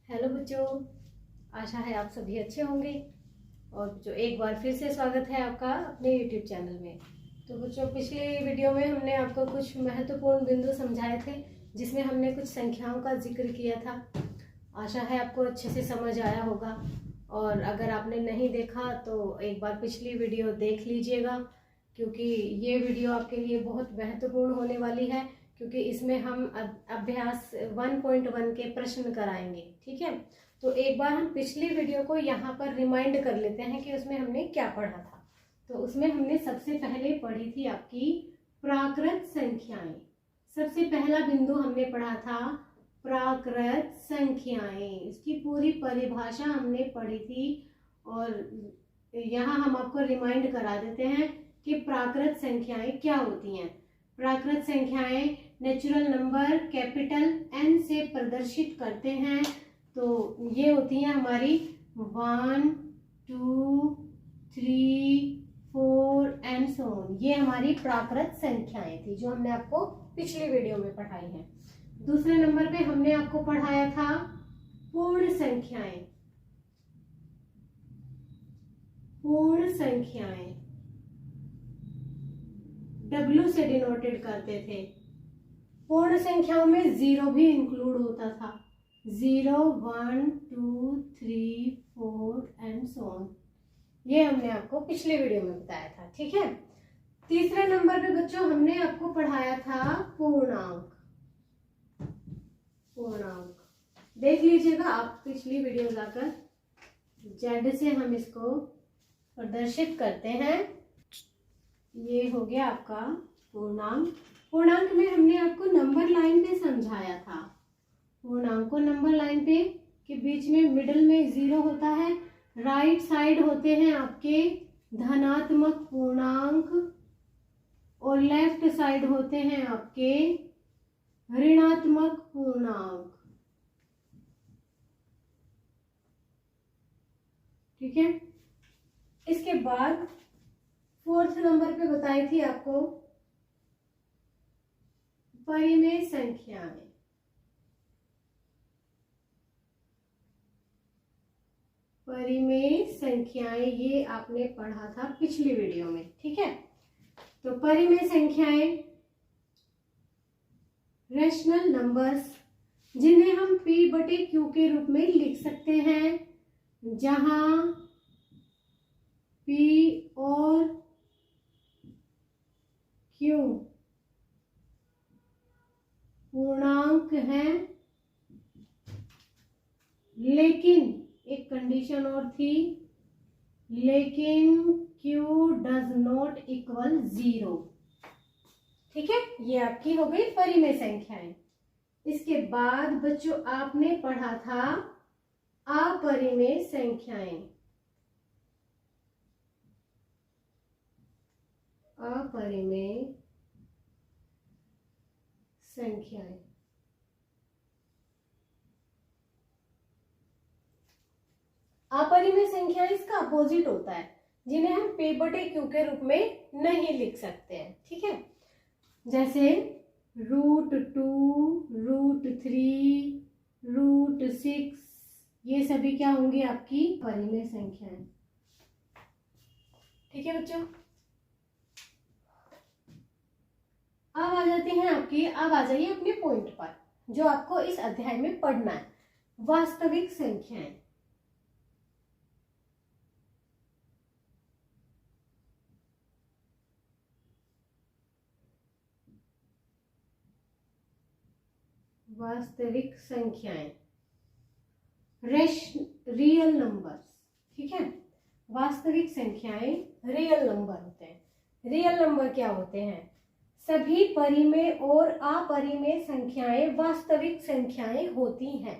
Hello बच्चों, आशा है आप सभी अच्छे होंगे। और बच्चों एक बार फिर से स्वागत है आपका अपने यूट्यूब चैनल में। तो बच्चों पिछले वीडियो में हमने आपको कुछ महत्वपूर्ण बिंदु समझाए थे, जिसमें हमने कुछ संख्याओं का जिक्र किया था। आशा है आपको अच्छे से समझ आया होगा। और अगर आपने नहीं देखा तो एक बार पिछली वीडियो देख लीजिएगा, क्योंकि ये वीडियो आपके लिए बहुत महत्वपूर्ण होने वाली है, क्योंकि इसमें हम अभ्यास 1.1 के प्रश्न कराएंगे। ठीक है, तो एक बार हम पिछली वीडियो को यहाँ पर रिमाइंड कर लेते हैं कि उसमें हमने क्या पढ़ा था। तो उसमें हमने सबसे पहले पढ़ी थी आपकी प्राकृत संख्याएं। सबसे पहला बिंदु हमने पढ़ा था प्राकृत संख्याएं। इसकी पूरी परिभाषा हमने पढ़ी थी, और यहाँ हम आपको रिमाइंड करा देते हैं कि प्राकृत संख्याएं क्या होती हैं। प्राकृत संख्याएं नेचुरल नंबर कैपिटल एन से प्रदर्शित करते हैं। तो ये होती हैं हमारी 1, 2, 3, 4 एंड सो ऑन। ये हमारी प्राकृत संख्याएं थी जो हमने आपको पिछली वीडियो में पढ़ाई है। दूसरे नंबर पे हमने आपको पढ़ाया था पूर्ण संख्याएं। पूर्ण संख्याएं W से डिनोटेड करते थे। पूर्ण संख्याओं में 0 भी इंक्लूड होता था। 0, 1, 2, 3, 4 एंड सो ऑन। ये हमने आपको पिछले वीडियो में बताया था। ठीक है, तीसरे नंबर पे बच्चों हमने आपको पढ़ाया था पूर्णांक। पूर्णांक देख लीजिएगा आप पिछली वीडियो जाकर। जेड से हम इसको प्रदर्शित करते हैं। ये हो गया आपका पूर्णांक। पूर्णांक में हमने आपको नंबर लाइन पे समझाया था। पूर्णांक को नंबर लाइन पे के बीच में मिडिल में 0 होता है। राइट साइड होते हैं आपके धनात्मक पूर्णांक, और लेफ्ट साइड होते हैं आपके ऋणात्मक पूर्णांक। ठीक है, इसके बाद फोर्थ नंबर पे बताई थी आपको परिमेय संख्याएं। परिमेय संख्याएं ये आपने पढ़ा था पिछली वीडियो में। ठीक है, तो परिमेय संख्याएं रैशनल नंबर्स, जिन्हें हम P/Q के रूप में लिख सकते हैं, जहां P और Q पूर्णांक हैं, लेकिन एक कंडीशन और थी, लेकिन Q डज नॉट इक्वल 0। ठीक है, ये आपकी हो गई परिमेय संख्याएं। इसके बाद बच्चों आपने पढ़ा था अपरिमेय संख्याएं। अपरिमेय संख्याएं अपरिमेय संख्याएं इसका अपोजिट होता है, जिन्हें हम P/Q के रूप में नहीं लिख सकते हैं। ठीक है, जैसे √2, √3, √6, ये सभी क्या होंगी आपकी परिमेय संख्याएं। ठीक है बच्चों, अब आ जाते हैं आपकी, अब आ जाइए अपने पॉइंट पर जो आपको इस अध्याय में पढ़ना है, वास्तविक संख्याएं। वास्तविक संख्याएं रियल नंबर्स। ठीक है, वास्तविक संख्याएं रियल नंबर होते हैं। रियल नंबर क्या होते हैं? सभी परिमेय और अपरिमेय संख्याएं वास्तविक संख्याएं होती हैं।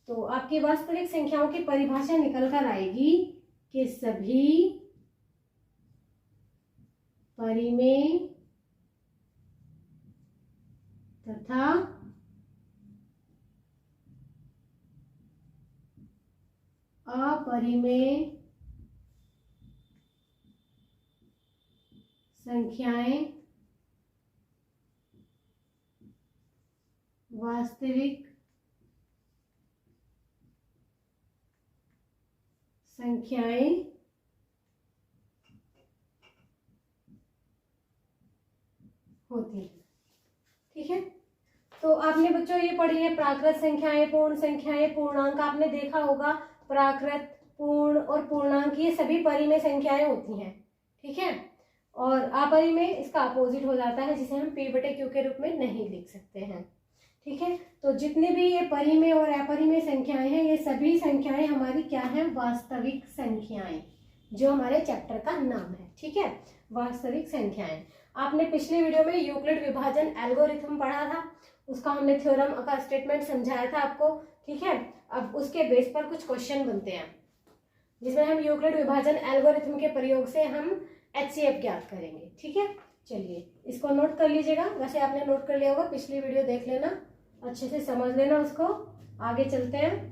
तो आपकी वास्तविक संख्याओं की परिभाषा निकल कर आएगी कि सभी परिमेय तथा अपरिमेय संख्याएं वास्तविक संख्याएं होती हैं। ठीक है, तो आपने बच्चों ये पढ़ी है प्राकृत संख्याएं, पूर्ण संख्याएं, पूर्णांक। आपने देखा होगा प्राकृत, पूर्ण और पूर्णांक ये सभी परिमेय संख्याएं होती हैं। ठीक है, और अपरिमेय इसका अपोजिट हो जाता है, जिसे हम p/q के रूप में नहीं लिख सकते हैं। ठीक है, तो जितने भी ये परिमेय और अपरिमेय संख्याएं हैं, ये सभी संख्याएं हमारी क्या है, वास्तविक संख्याएं, जो हमारे चैप्टर का नाम है। ठीक है, वास्तविक संख्याएं। आपने पिछले वीडियो में यूक्लिड विभाजन एल्गोरिथम पढ़ा था, उसका हमने थ्योरम का स्टेटमेंट समझाया था आपको। ठीक है, अब उसके बेस पर कुछ क्वेश्चन बनते हैं, जिसमें हम यूक्लिड विभाजन एल्गोरिथम के प्रयोग से हम HCF ज्ञात करेंगे। ठीक है, चलिए इसको नोट कर लीजिएगा। वैसे आपने नोट कर लिया होगा, पिछली वीडियो देख लेना, अच्छे से समझ लेना उसको। आगे चलते हैं।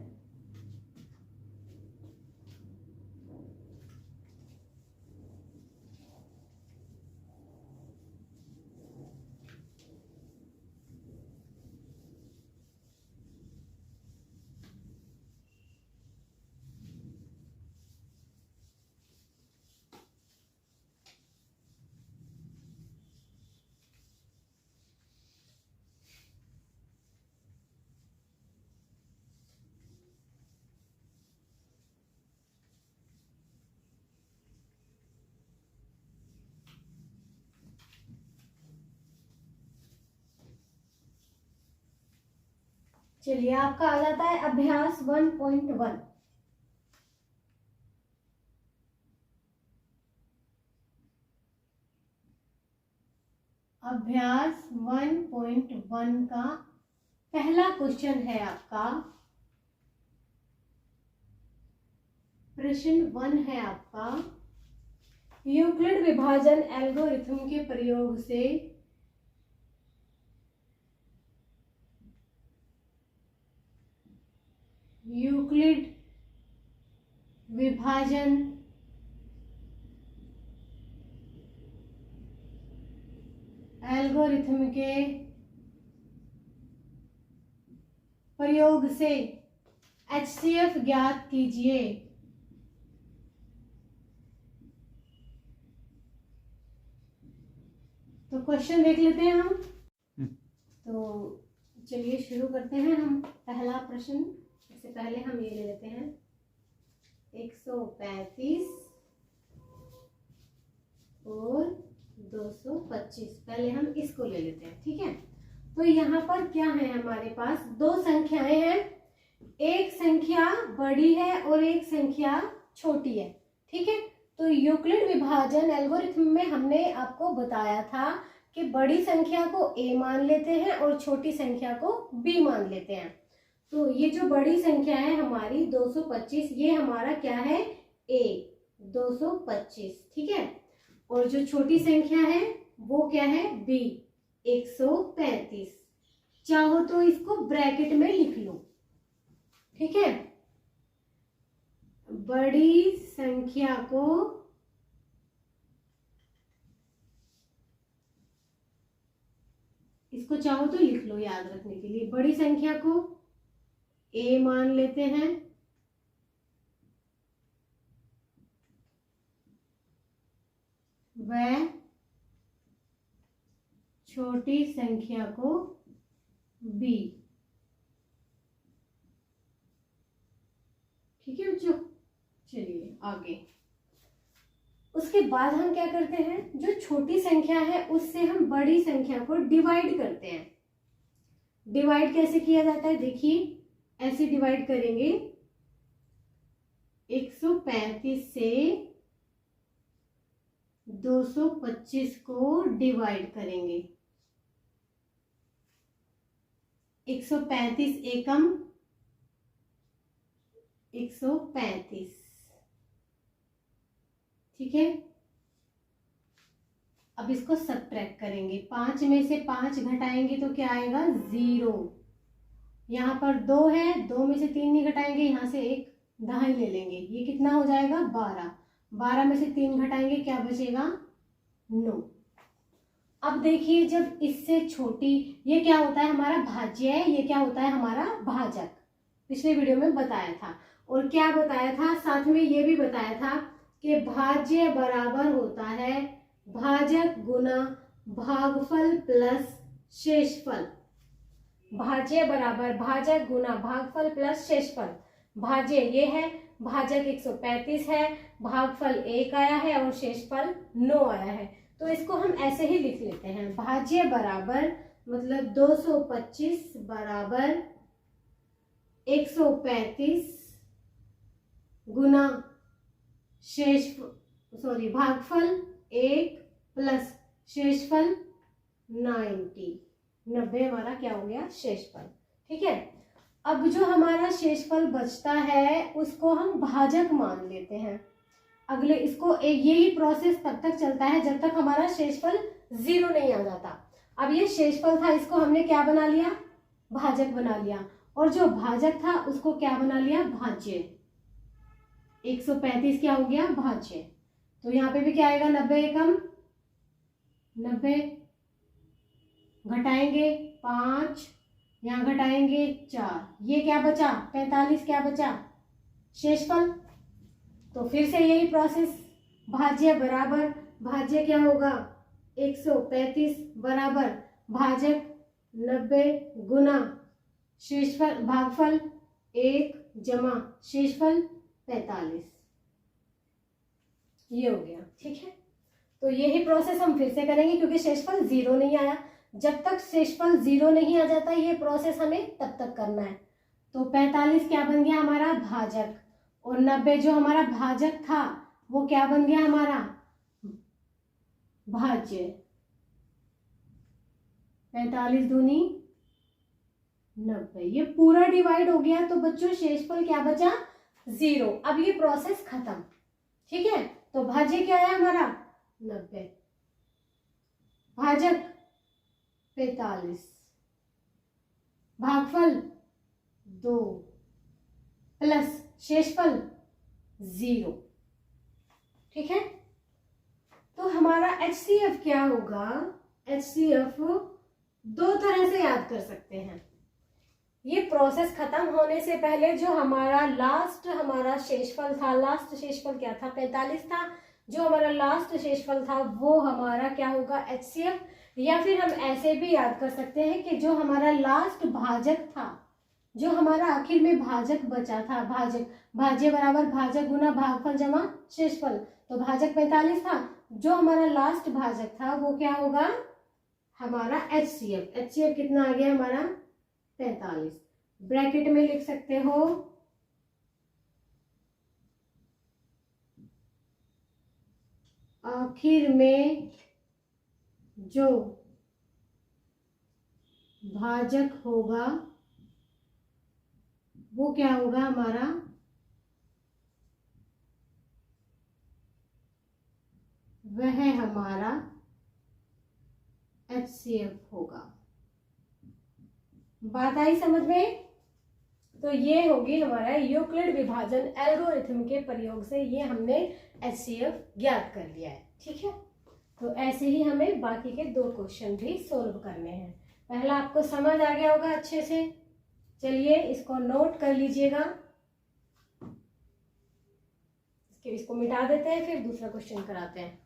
चलिए आपका आ जाता है अभ्यास 1.1। अभ्यास 1.1 का पहला क्वेश्चन है आपका, प्रश्न 1 है आपका, यूक्लिड विभाजन एल्गोरिथम के प्रयोग से यूक्लिड विभाजन एल्गोरिथम के प्रयोग से HCF ज्ञात कीजिए। तो क्वेश्चन देख लेते हैं हम। तो चलिए शुरू करते हैं हम। पहला प्रश्न, इससे पहले हम ये ले लेते हैं 135 और 225। पहले हम इसको ले लेते हैं। ठीक है, तो यहाँ पर क्या है, हमारे पास दो संख्याएं हैं, एक संख्या बड़ी है और एक संख्या छोटी है। ठीक है, तो यूक्लिड विभाजन एल्गोरिथम में हमने आपको बताया था कि बड़ी संख्या को a मान लेते हैं और छोटी संख्या को b मान लेते हैं। तो ये जो बड़ी संख्या है हमारी 225, ये हमारा क्या है, a 225। ठीक है, और जो छोटी संख्या है वो क्या है, b 135। चाहो तो इसको ब्रैकेट में लिख लो। ठीक है, बड़ी संख्या को इसको चाहो तो लिख लो याद रखने के लिए। बड़ी संख्या को a मान लेते हैं, वह छोटी संख्या को b। ठीक है बच्चों, चलिए आगे। उसके बाद हम क्या करते हैं, जो छोटी संख्या है उससे हम बड़ी संख्या को डिवाइड करते हैं। डिवाइड कैसे किया जाता है, देखिए ऐसे डिवाइड करेंगे, 135 से 225 को डिवाइड करेंगे। 135 एकम 135। ठीक है, अब इसको सबट्रैक्ट करेंगे। 5 में से 5 घटाएंगे तो क्या आएगा, 0। यहाँ पर 2 है, 2 में से 3 नहीं घटाएंगे, यहाँ से एक दहाई ले लेंगे, ये कितना हो जाएगा, 12। 12 में से 3 घटाएंगे, क्या बचेगा, 9। अब देखिए, जब इससे छोटी, ये क्या होता है, हमारा भाज्य है, ये क्या होता है, हमारा भाजक। पिछले वीडियो में बताया था। और क्या बताया था, साथ में ये भी बताया था कि भाज्य बराबर होता है भाजक गुना भागफल प्लस शेषफल। भाज्य बराबर भाजक गुना भागफल प्लस शेषफल। भाज्य ये है, भाजक 135 है, भागफल 1 आया है और शेषफल 9 आया है। तो इसको हम ऐसे ही लिख लेते हैं, भाज्य बराबर मतलब 225 बराबर 135 गुना भागफल 1 प्लस शेषफल 90 हमारा क्या हो गया, शेषफल। ठीक है, अब जो हमारा शेषफल बचता है उसको हम भाजक मान लेते हैं। अगले इसको यही प्रोसेस तब तक चलता है जब तक हमारा शेषफल 0 नहीं आ जाता। अब ये शेषफल था, इसको हमने क्या बना लिया, भाजक बना लिया, और जो भाजक था उसको क्या बना लिया, भाज्य। 135 क्या हो गया, भाज्य। तो यहाँ पे भी क्या आएगा, 90 एकम 90, घटाएंगे 5, यहाँ घटाएंगे 4, ये क्या बचा 45, क्या बचा शेषफल। तो फिर से यही प्रोसेस, भाज्य बराबर भाज्य क्या होगा 135 बराबर भाजक 90 गुना शेषफल भागफल 1 जमा शेषफल 45, ये हो गया। ठीक है, तो यही प्रोसेस हम फिर से करेंगे क्योंकि शेषफल 0 नहीं आया। जब तक शेषफल 0 नहीं आ जाता ये प्रोसेस हमें तब तक करना है। तो 45 क्या बन गया हमारा, भाजक, और 90 जो हमारा भाजक था वो क्या बन गया हमारा, भाज्य। 45 दूनी 90, ये पूरा डिवाइड हो गया। तो बच्चों शेषफल क्या बचा, 0। अब ये प्रोसेस खत्म। ठीक है, तो भाज्य क्या है हमारा 90, भाजक 45, भागफल 2 प्लस शेषफल 0। ठीक है, तो हमारा HCF क्या होगा, HCF 2 तरह से याद कर सकते हैं। ये प्रोसेस खत्म होने से पहले जो हमारा लास्ट हमारा शेषफल था, लास्ट शेषफल क्या था 45 था, जो हमारा लास्ट शेषफल था वो हमारा क्या होगा HCF। या फिर हम ऐसे भी याद कर सकते हैं कि जो हमारा लास्ट भाजक था, जो हमारा आखिर में भाजक बचा था, भाजक भाज्य बराबर भाजक गुना भागफल जमा शेषफल। तो भाजक 45 था, जो हमारा लास्ट भाजक था वो क्या होगा हमारा HCF। HCF कितना आ गया हमारा 45। ब्रैकेट में लिख सकते हो आखिर में जो भाजक होगा वो क्या होगा हमारा वह हमारा HCF होगा। बात आई समझ में? तो ये होगी हमारा यूक्लिड विभाजन एल्गोरिथम के प्रयोग से ये हमने HCF ज्ञात कर लिया है। ठीक है, तो ऐसे ही हमें बाकी के 2 क्वेश्चन भी सोल्व करने हैं। पहला आपको समझ आ गया होगा अच्छे से, चलिए इसको नोट कर लीजिएगा। इसको मिटा देते हैं, फिर दूसरा क्वेश्चन कराते हैं।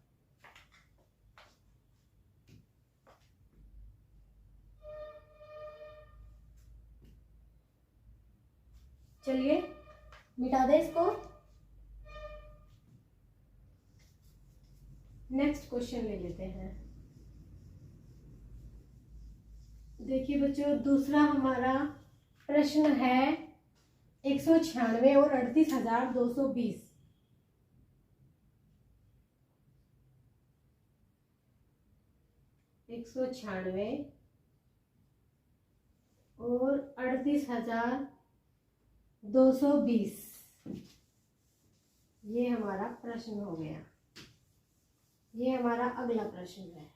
चलिए मिटा दे इसको। नेक्स्ट क्वेश्चन ले लेते हैं। देखिए बच्चों, दूसरा हमारा प्रश्न है 196 और 38,220। और 38,220 ये हमारा प्रश्न हो गया। ये हमारा अगला प्रश्न है।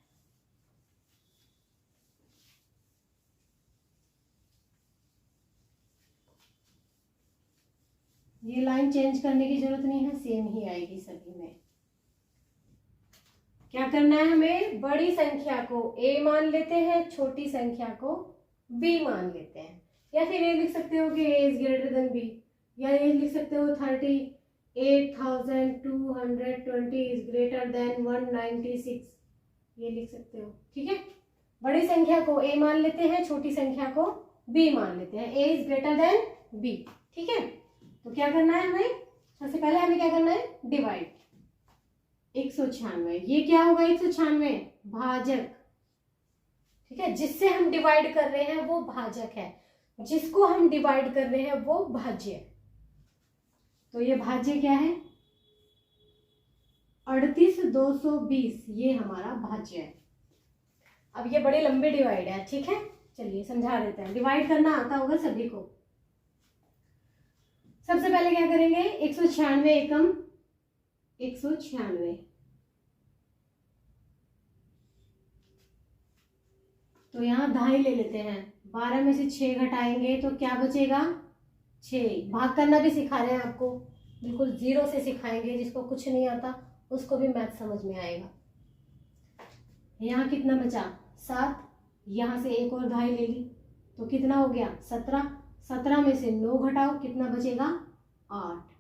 ये लाइन चेंज करने की जरूरत नहीं है, सेम ही आएगी सभी में। क्या करना है हमें, बड़ी संख्या को A मान लेते हैं, छोटी संख्या को B मान लेते हैं। या फिर ये लिख सकते हो कि A is greater than B। या ये लिख सकते हो 38,220 इज ग्रेटर देन 196, ये लिख सकते हो। ठीक है, बड़ी संख्या को a मान लेते हैं, छोटी संख्या को b मान लेते हैं। a is greater than b। ठीक है, तो क्या करना है हमें, सबसे पहले हमें क्या करना है, डिवाइड 196। ये क्या होगा 196, भाजक। ठीक है, जिससे हम डिवाइड कर रहे हैं वो भाजक है, जिसको हम डिवाइड कर रहे हैं वो भाज्य। तो ये भाज्य क्या है, 38,220, ये हमारा भाज्य है। अब ये बड़ी लंबी डिवाइड है। ठीक है, चलिए समझा देते हैं। डिवाइड करना आता होगा सभी को। सबसे पहले क्या करेंगे, 196 एकम 196, तो यहाँ दहाई ले लेते हैं। 12 में से 6 घटाएंगे तो क्या बचेगा, 6। भाग करना भी सिखा रहे हैं आपको, बिल्कुल 0 से सिखाएंगे। जिसको कुछ नहीं आता उसको भी मैथ समझ में आएगा। यहाँ कितना बचा, 7। यहाँ से एक और दहाई ले ली तो कितना हो गया, 17। 17 में से 9 घटाओ, कितना बचेगा, 8।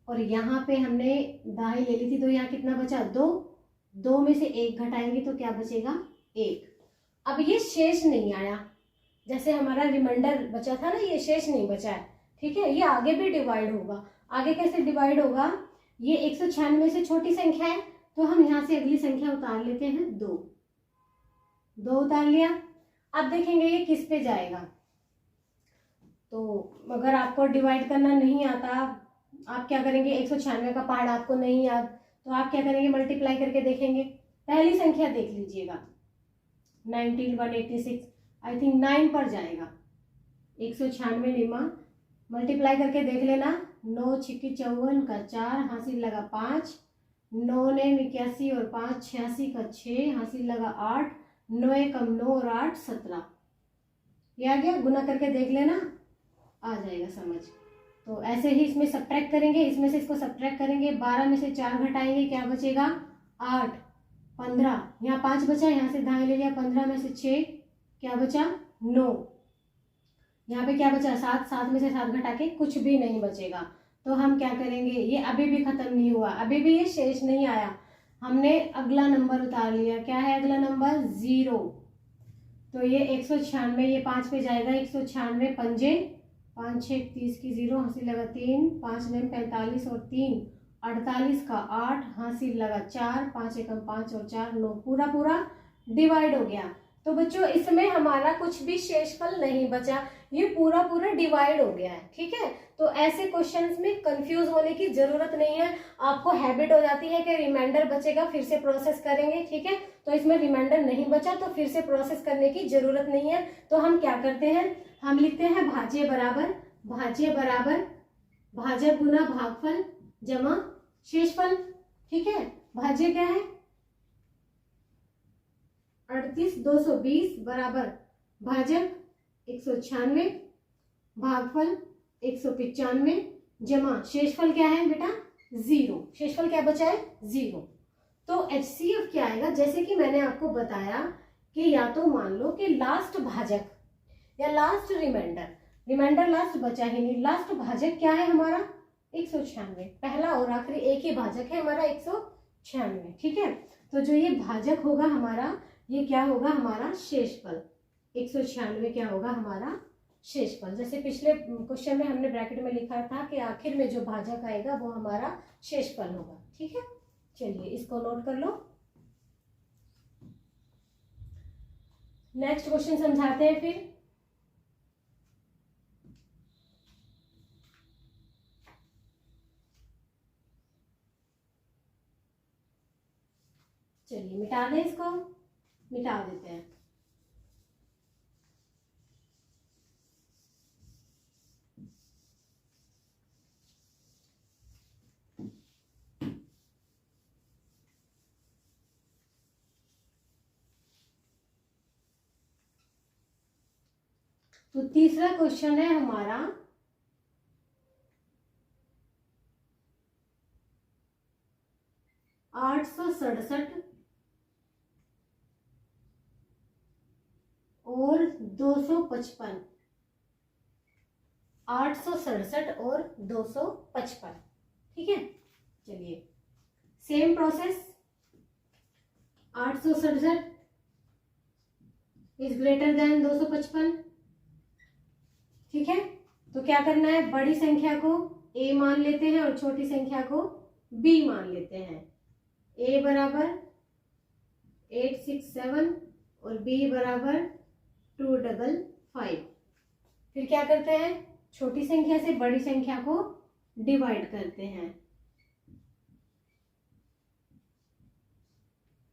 और यहाँ पे हमने दहाई ले ली थी तो यहाँ कितना बचा, 2। 2 में से 1 घटाएंगे तो क्या बचेगा, 1। अब ये शेष नहीं आया, जैसे हमारा रिमाइंडर बचा था ना, ये शेष नहीं बचा है। ठीक है, ये आगे भी डिवाइड होगा। आगे कैसे डिवाइड होगा, ये 196 से छोटी संख्या है तो हम यहाँ से अगली संख्या उतार लेते हैं, 2। 2 उतार लिया। अब देखेंगे ये किस पे जाएगा। तो अगर आपको डिवाइड करना नहीं आता, आप क्या करेंगे, 196 का पार्ट आपको नहीं याद तो आप क्या करेंगे, मल्टीप्लाई करके देखेंगे। पहली संख्या देख लीजिएगा, 19,186, आई थिंक 9 पर जाएगा। 196 निमा मल्टीप्लाई करके देख लेना। 9 छिक्की 54 का 4, हासिल लगा 5। 9 ने 81 और 5 86 का 6, हासिल लगा 8। 9 एकम 9 और 8 17। ये आ गया, गुना करके देख लेना, आ जाएगा समझ। तो ऐसे ही इसमें सब्ट्रैक्ट करेंगे, इसमें से इसको सब्ट्रैक्ट करेंगे। 12 में से 4 घटाएंगे, क्या बचेगा, 8। 15, यहाँ 5 बचा, यहाँ से दहाई ले लिया। 15 में से 6, क्या बचा, 9। यहाँ पे क्या बचा, 7। 7 में से 7 घटा के कुछ भी नहीं बचेगा। तो हम क्या करेंगे, ये अभी भी खत्म नहीं हुआ, अभी भी ये शेष नहीं आया। हमने अगला नंबर उतार लिया। क्या है अगला नंबर, 0। तो ये 196, ये 5 पे जाएगा। 196 पंजे 5 6 30 की 0, हासिल लगा 3। 5 9 45 और 3 48 का 8, हासिल लगा 4। 5 एकम 5 और 4 9, पूरा पूरा डिवाइड हो गया। तो बच्चों इसमें हमारा कुछ भी शेषफल नहीं बचा, ये पूरा पूरा डिवाइड हो गया है। ठीक है, तो ऐसे क्वेश्चंस में कंफ्यूज होने की जरूरत नहीं है। आपको हैबिट हो जाती है कि रिमाइंडर बचेगा फिर से प्रोसेस करेंगे। ठीक है, तो इसमें रिमाइंडर नहीं बचा तो फिर से प्रोसेस करने की जरूरत नहीं है। तो हम क्या करते हैं, हम लिखते हैं भाज्य बराबर भाजक गुना भागफल जमा शेषफल। ठीक है, भाज्य क्या है, 38,220 बराबर भाजक 196, भागफल 195 जमा शेषफल क्या है बेटा, 0। शेषफल क्या बचा है, 0। तो HCF क्या आएगा, जैसे कि मैंने आपको बताया कि या तो मान लो कि लास्ट भाजक या लास्ट रिमाइंडर लास्ट बचा ही नहीं, लास्ट भाजक क्या है हमारा 196। पहला और आखिरी एक ही भाजक है हमारा 196। ठीक है, तो जो ये भाजक होगा हमारा, ये क्या होगा हमारा शेषफल। 196 क्या होगा हमारा शेषफल। जैसे पिछले क्वेश्चन में हमने ब्रैकेट में लिखा था कि आखिर में जो भाजक आएगा वो हमारा शेषफल होगा। ठीक है, चलिए इसको नोट कर लो। नेक्स्ट क्वेश्चन समझाते हैं फिर। चलिए मिटा दें, इसको मिटा देते हैं। तो तीसरा क्वेश्चन है हमारा 867 और 255। 867 और 255। ठीक है, चलिए same process. 867 is greater than 255। ठीक है, तो क्या करना है, बड़ी संख्या को a मान लेते हैं और छोटी संख्या को b मान लेते हैं। a बराबर 867 और b बराबर 255। फिर क्या करते हैं, छोटी संख्या से बड़ी संख्या को डिवाइड करते हैं।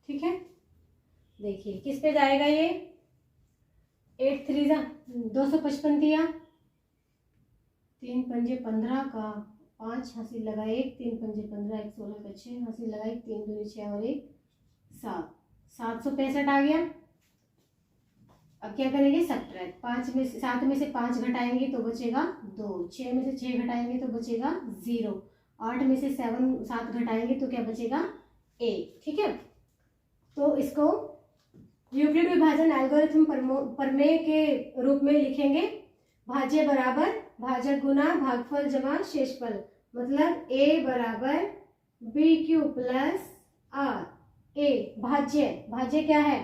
ठीक है, देखिए किस पे जाएगा ये, 8 3 255 दिया, 3 पंजे 15 का 5 हासिल लगा 1, 3 पंजे 15, 1 16 का 6 हासिल लगा 1, 3 दूनी 6 और 1 7, 765 आ गया। अब क्या करेंगे, सब्ट्रैक्ट, 5 में से 7 में से 5 घटाएंगे तो बचेगा 2, 6 में से 6 घटाएंगे तो बचेगा 0, 8 में से 7 घटाएंगे तो क्या बचेगा 1। ठीक है, तो इसको यूक्लिड विभाजन एल्गोरिथम प्रमेय के रूप में लिखेंगे। भाज्य बराबर भाजक गुना भागफल जमा शेषफल, मतलब a बराबर बी क्यू प्लस आर। ए भाज्य, भाज्य क्या है,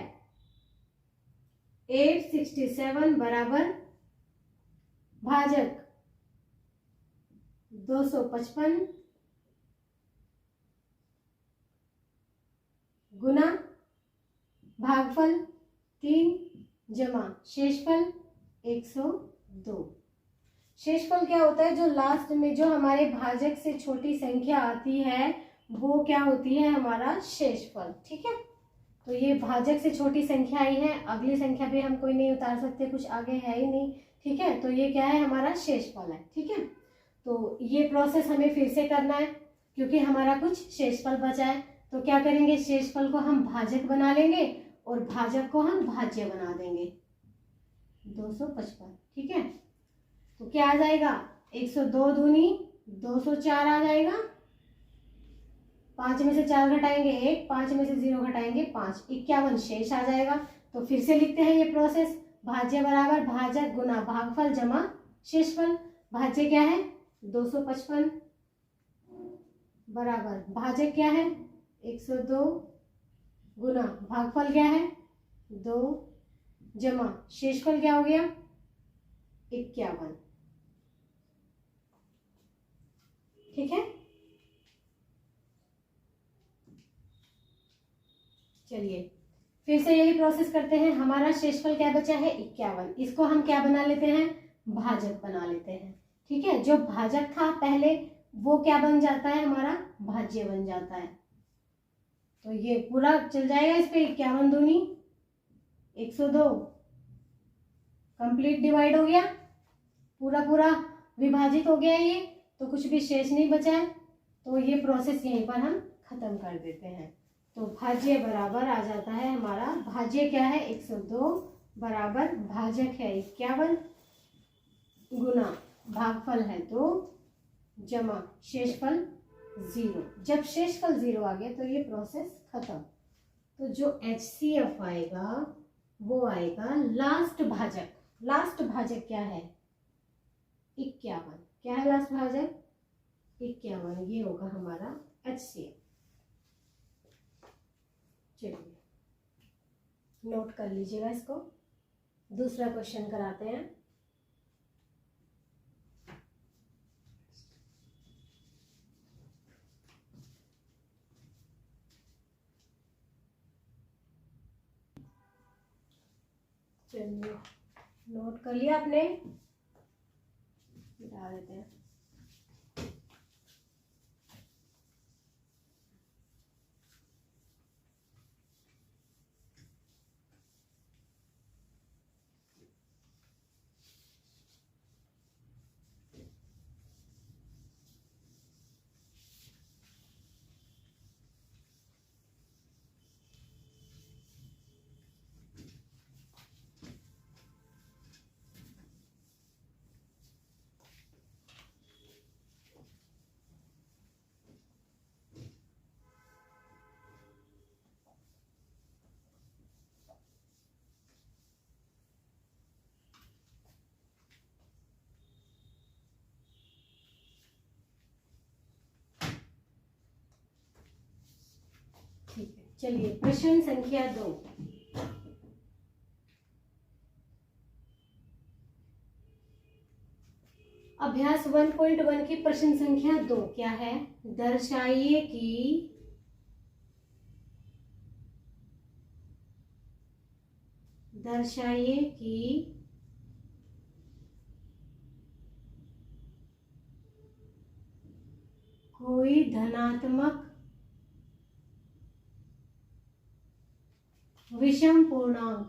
867 बराबर भाजक 255 गुना भागफल 3 जमा शेषफल 102। शेषफल क्या होता है, जो लास्ट में जो हमारे भाजक से छोटी संख्या आती है वो क्या होती है, हमारा शेषफल। ठीक है, तो ये भाजक से छोटी संख्या आई है, अगली संख्या भी हम कोई नहीं उतार सकते, कुछ आगे है ही नहीं। ठीक है, तो ये क्या है, हमारा शेषफल है। ठीक है, तो ये प्रोसेस हमें फिर से करना है क्योंकि हमारा कुछ शेषफल बचा है। तो क्या करेंगे, शेषफल को हम भाजक बना लेंगे और भाजक को हम भाज्य बना देंगे 255। ठीक है, तो क्या आ जाएगा, 102 दूनी 204 आ जाएगा, 5 में से 4 घटाएंगे 1, 5 में से 0 घटाएंगे 5, 51 शेष आ जाएगा। तो फिर से लिखते हैं ये प्रोसेस, भाज्य बराबर भाजक गुना भागफल जमा शेषफल। भाज्य क्या है 255 बराबर भाजक क्या है 102 गुना भागफल क्या है 2 जमा शेषफल क्या हो गया 51। ठीक है, चलिए फिर से यही प्रोसेस करते हैं। हमारा शेषफल क्या बचा है 51, इसको हम क्या बना लेते हैं, भाजक बना लेते हैं। ठीक है, जो भाजक था पहले वो क्या बन जाता है, हमारा भाज्य बन जाता है। तो ये पूरा चल जाएगा इस पे, 51 दूनी 102 कंप्लीट डिवाइड हो गया, पूरा पूरा विभाजित हो गया ये, तो कुछ भी शेष नहीं बचा है। तो ये प्रोसेस यहीं पर हम खत्म कर देते हैं। तो भाज्य बराबर आ जाता है हमारा, भाज्य क्या है 102 बराबर भाजक है 51 गुना भागफल है 2 जमा शेषफल 0। जब शेषफल 0 आ गया तो ये प्रोसेस खत्म। तो जो HCF आएगा वो आएगा लास्ट भाजक। लास्ट भाजक क्या है 51, क्या है लास्ट भाजक 51, ये होगा हमारा HCF। चलिए नोट कर लीजिएगा इसको, दूसरा क्वेश्चन कराते हैं। चलिए नोट कर लिया आपने, मिटा देते हैं। चलिए प्रश्न संख्या 2। अभ्यास 1.1 की प्रश्न संख्या 2 क्या है? दर्शाइए कि कोई धनात्मक विषम पूर्णांक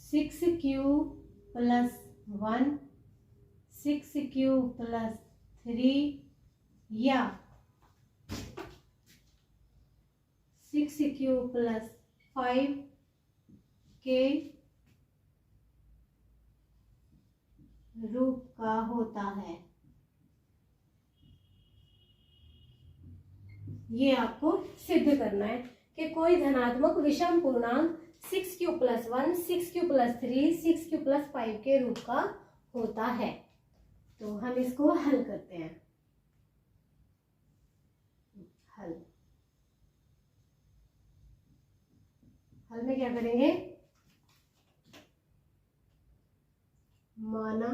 six Q plus 1, 6q plus 3 या 6q प्लस 5 के रूप का होता है। ये आपको सिद्ध करना है कि कोई धनात्मक विषम पूर्णांक 6q plus 1, 6q plus 3, 6q plus 5 के रूप का होता है। तो हम इसको हल करते हैं। हल में क्या करेंगे? माना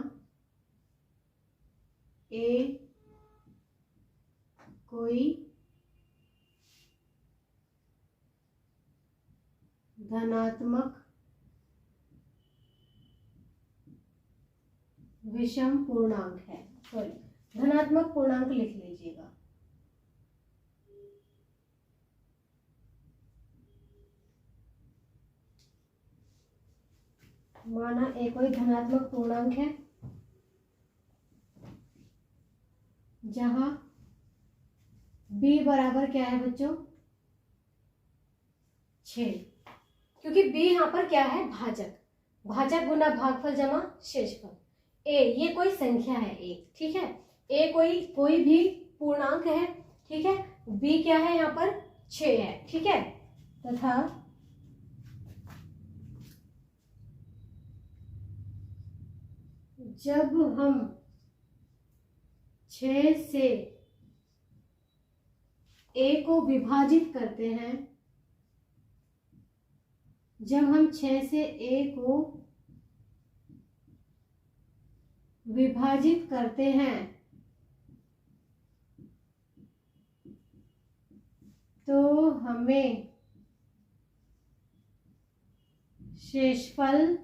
ए कोई धनात्मक विषम पूर्णांक है। सॉरी, धनात्मक पूर्णांक लिख लीजिएगा। माना ए कोई धनात्मक पूर्णांक है जहां b बराबर क्या है बच्चों? 6, क्योंकि b यहाँ पर क्या है? भाजक। भाजक गुना भागफल जमा शेषफल। ए ये कोई संख्या है एक, ठीक है। ए कोई भी पूर्णांक है, ठीक है। b क्या है यहाँ पर? 6 है, ठीक है। तथा जब हम 6 से a को विभाजित करते हैं, जब हम 6 से a को विभाजित करते हैं तो हमें शेषफल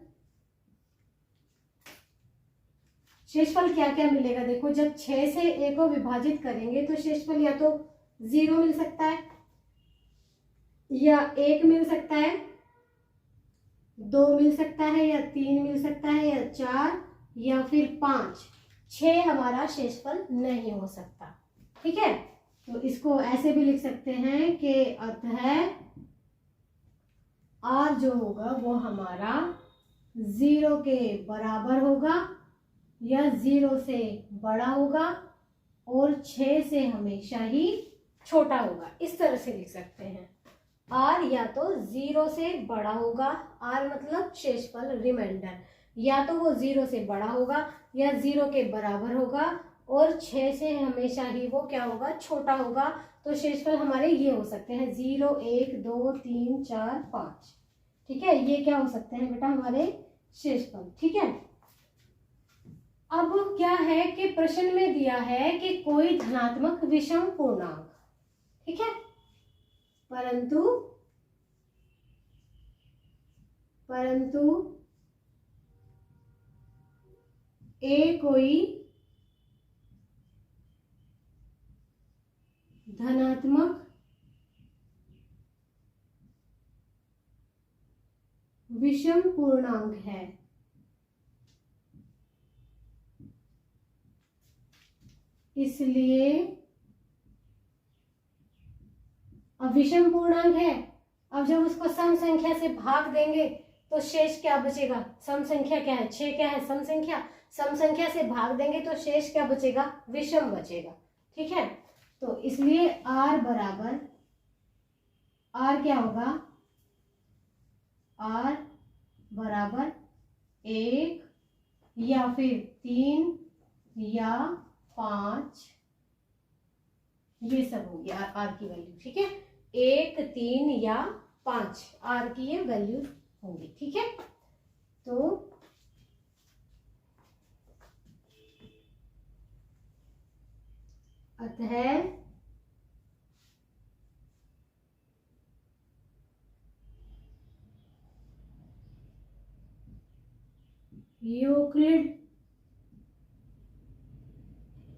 क्या क्या मिलेगा? देखो, जब 6 से a को विभाजित करेंगे तो शेषफल या तो 0 मिल सकता है, या 1 मिल सकता है, 2 मिल सकता है, या 3 मिल सकता है, या 4, या फिर 5। 6 हमारा शेषफल नहीं हो सकता, ठीक है। तो इसको ऐसे भी लिख सकते हैं कि अतः r जो होगा वो हमारा 0 के बराबर होगा या 0 से बड़ा होगा और 6 से हमेशा ही छोटा होगा। इस तरह से लिख सकते हैं। r या तो 0 से बड़ा होगा, r मतलब शेषफल रिमाइंडर, या तो वो 0 से बड़ा होगा या 0 के बराबर होगा और 6 से हमेशा ही वो क्या होगा? छोटा होगा। तो शेषफल हमारे ये हो सकते हैं 0, 1, 2, 3, 4, 5, ठीक है। ये क्या हो सकते हैं बेटा? हमारे शेषफल, ठीक है। अब क्या है कि प्रश्न में दिया है कि कोई धनात्मक विषम पूर्णांक, ठीक है, परंतु ए कोई धनात्मक विषम पूर्णांक है, इसलिए अब विषम पूर्णांक है। अब जब उसको सम संख्या से भाग देंगे तो शेष क्या बचेगा? सम संख्या क्या है? 6 क्या है? सम संख्या। सम संख्या से भाग देंगे तो शेष क्या बचेगा? विषम बचेगा, ठीक है। तो इसलिए r बराबर, r क्या होगा? r बराबर 1 या फिर 3 या 5, ये सब हो गया आर की वैल्यू। ठीक है, 1, 3 या 5 आर की ये वैल्यू होंगी। ठीक है, तो अतः यूक्लिड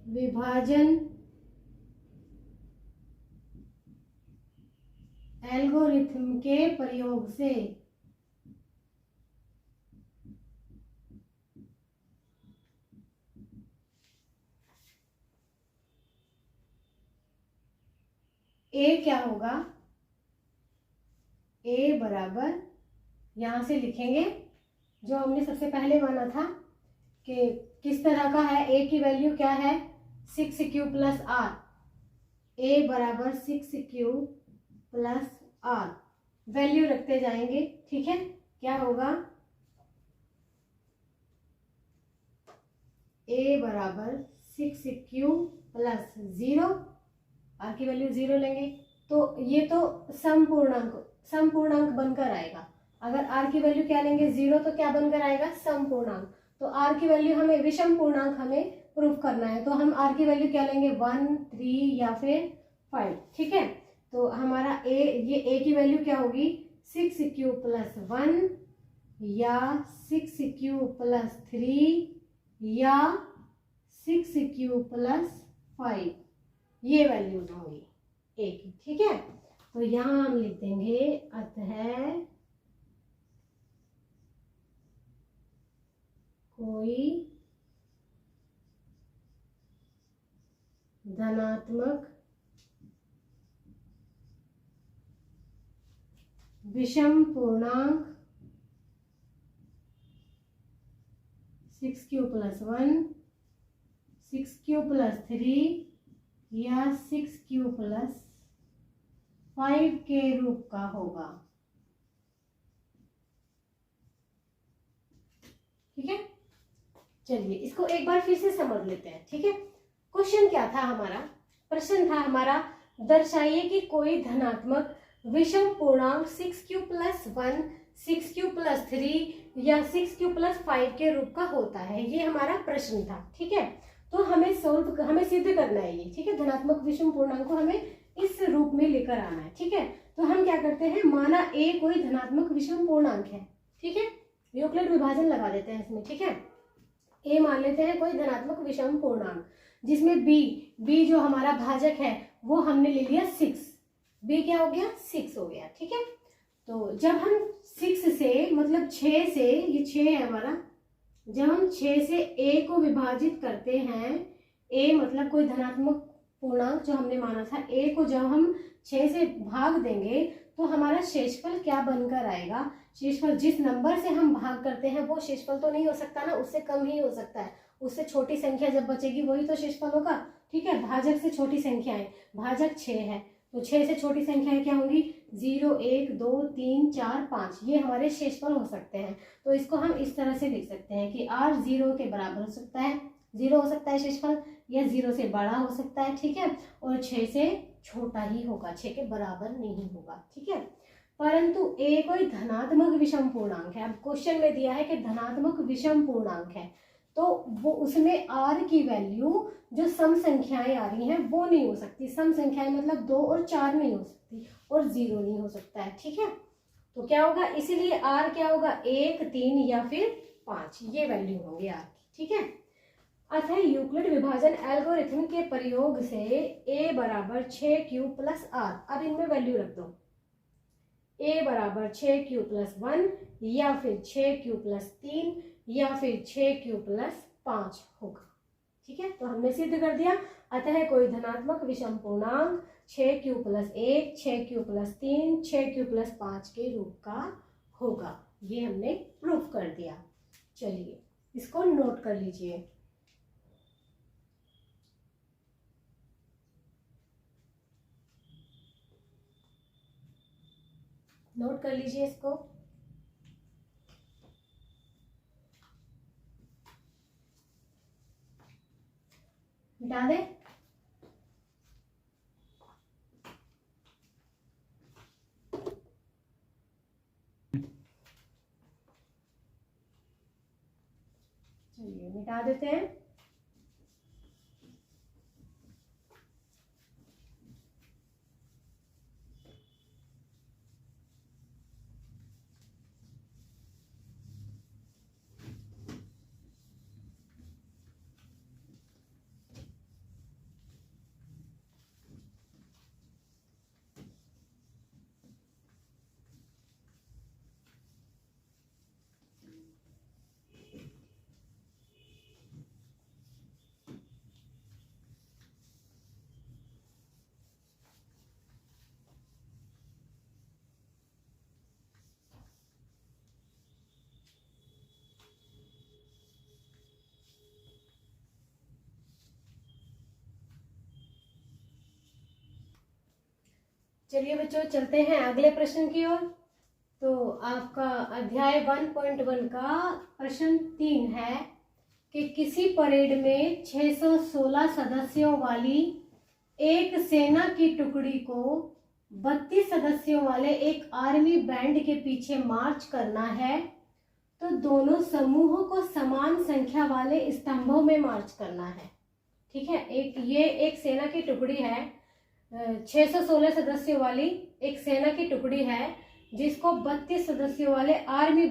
विभाजन एल्गोरिथ्म के प्रयोग से ए क्या होगा, ए बराबर, यहां से लिखेंगे जो हमने सबसे पहले माना था कि किस तरह का है, ए की वैल्यू क्या है 6q प्लस आर, ए बराबर 6q प्लस आर, वैल्यू रखते जाएंगे। ठीक है, क्या होगा, ए बराबर 6q प्लस 0, आर की वैल्यू 0 लेंगे तो ये तो सम पूर्णांक बनकर आएगा। अगर आर की वैल्यू क्या लेंगे 0 तो क्या बनकर आएगा, सम पूर्णांक। तो आर की वैल्यू हमें विषम पूर्णांक हमें प्रूफ करना है, तो हम आर की वैल्यू क्या लेंगे 1, 3 या फिर 5। ठीक है, तो हमारा ये ए की वैल्यू क्या होगी 6q प्लस 1 या 6q प्लस 3 या 6q प्लस 5, ये वैल्यूज होंगी ए की। ठीक है, तो यहां हम लिख देंगे अतः कोई धनात्मक विषम पूर्णांक 6q प्लस 1, 6q प्लस 3 या 6q प्लस 5 के रूप का होगा। ठीक है, चलिए इसको एक बार फिर से समझ लेते हैं। ठीक है, क्वेश्चन क्या था हमारा, प्रश्न था हमारा, दर्शाइए कि कोई धनात्मक विषम पूर्णांक 6q प्लस 1, 6q प्लस 3 या 6q प्लस 5 के रूप का होता है, ये हमारा प्रश्न था। ठीक है, तो हमें सिद्ध करना है ये। ठीक है, धनात्मक विषम पूर्णांक को हमें इस रूप में लेकर आना है। ठीक है, तो हम क्या करते हैं, माना ए कोई धनात्मक विषम पूर्णांक है। ठीक है, यूक्लिड विभाजन लगा देते हैं इसमें। ठीक है, ए मान लेते हैं कोई धनात्मक विषम पूर्णांक, जिसमें बी जो हमारा भाजक है वो हमने ले लिया 6, बी क्या हो गया 6 हो गया। ठीक है, तो जब हम 6 से मतलब 6 से, ये 6 है हमारा, जब हम 6 से ए को विभाजित करते हैं, ए मतलब कोई धनात्मक पूर्णांक जो हमने माना था, ए को जब हम 6 से भाग देंगे तो हमारा शेषफल क्या बनकर आएगा, शेषफल जिस नंबर से हम भाग करते हैं वो शेषफल तो नहीं हो सकता ना, उससे कम ही हो सकता है, उससे छोटी संख्या जब बचेगी वही तो शेषफल होगा। ठीक है, भाजक से छोटी संख्या है, भाजक 6 है तो 6 से छोटी संख्याएं क्या होंगी 0, 1, 2, 3, 4, 5, ये हमारे शेषफल हो सकते हैं। तो इसको हम इस तरह से लिख सकते हैं कि r 0 के बराबर हो सकता है, 0 हो सकता है शेषफल, या 0 से बड़ा हो सकता है। ठीक है, और 6 से छोटा ही होगा, 6 के बराबर नहीं होगा। ठीक है, परंतु a कोई धनात्मक विषम पूर्णांक है। अब क्वेश्चन में दिया है कि धनात्मक विषम पूर्णांक है, तो वो उसमें r की वैल्यू जो सम संख्याएं आ रही हैं वो नहीं हो सकती, सम संख्याएं मतलब 2 और 4 नहीं हो सकती, और 0 नहीं हो सकता है। ठीक है, तो क्या होगा, इसीलिए r क्या होगा 1, 3 या फिर 5, ये वैल्यू होंगे r की। ठीक है, अतः यूक्लिड विभाजन एल्गोरिथम के प्रयोग से a बराबर 6q प्लस r, अब इनमें वैल्यू रख दो, a बराबर 6q प्लस 1 या फिर 6q प्लस 3 या फिर 6q प्लस 5 होगा। ठीक है, तो हमने सिद्ध कर दिया, अतः कोई धनात्मक विषम पूर्णांक 6q plus 1, 6q plus 3, 6q plus 5 के रूप का होगा, ये हमने प्रूफ कर दिया। चलिए इसको नोट कर लीजिए। नोट कर लीजिए इसको। मिटा दें। चलिए मिटा देते हैं। चलिए बच्चों चलते हैं अगले प्रश्न की ओर। तो आपका अध्याय 1.1 का प्रश्न 3 है कि किसी परेड में 616 सदस्यों वाली एक सेना की टुकड़ी को 32 सदस्यों वाले एक आर्मी बैंड के पीछे मार्च करना है, तो दोनों समूहों को समान संख्या वाले स्तंभों में मार्च करना है। ठीक है, एक सेना की टुकड़ी है, 616 सदस्यों वाली एक सेना की टुकड़ी है जिसको 32 सदस्यों वाले एक आर्मी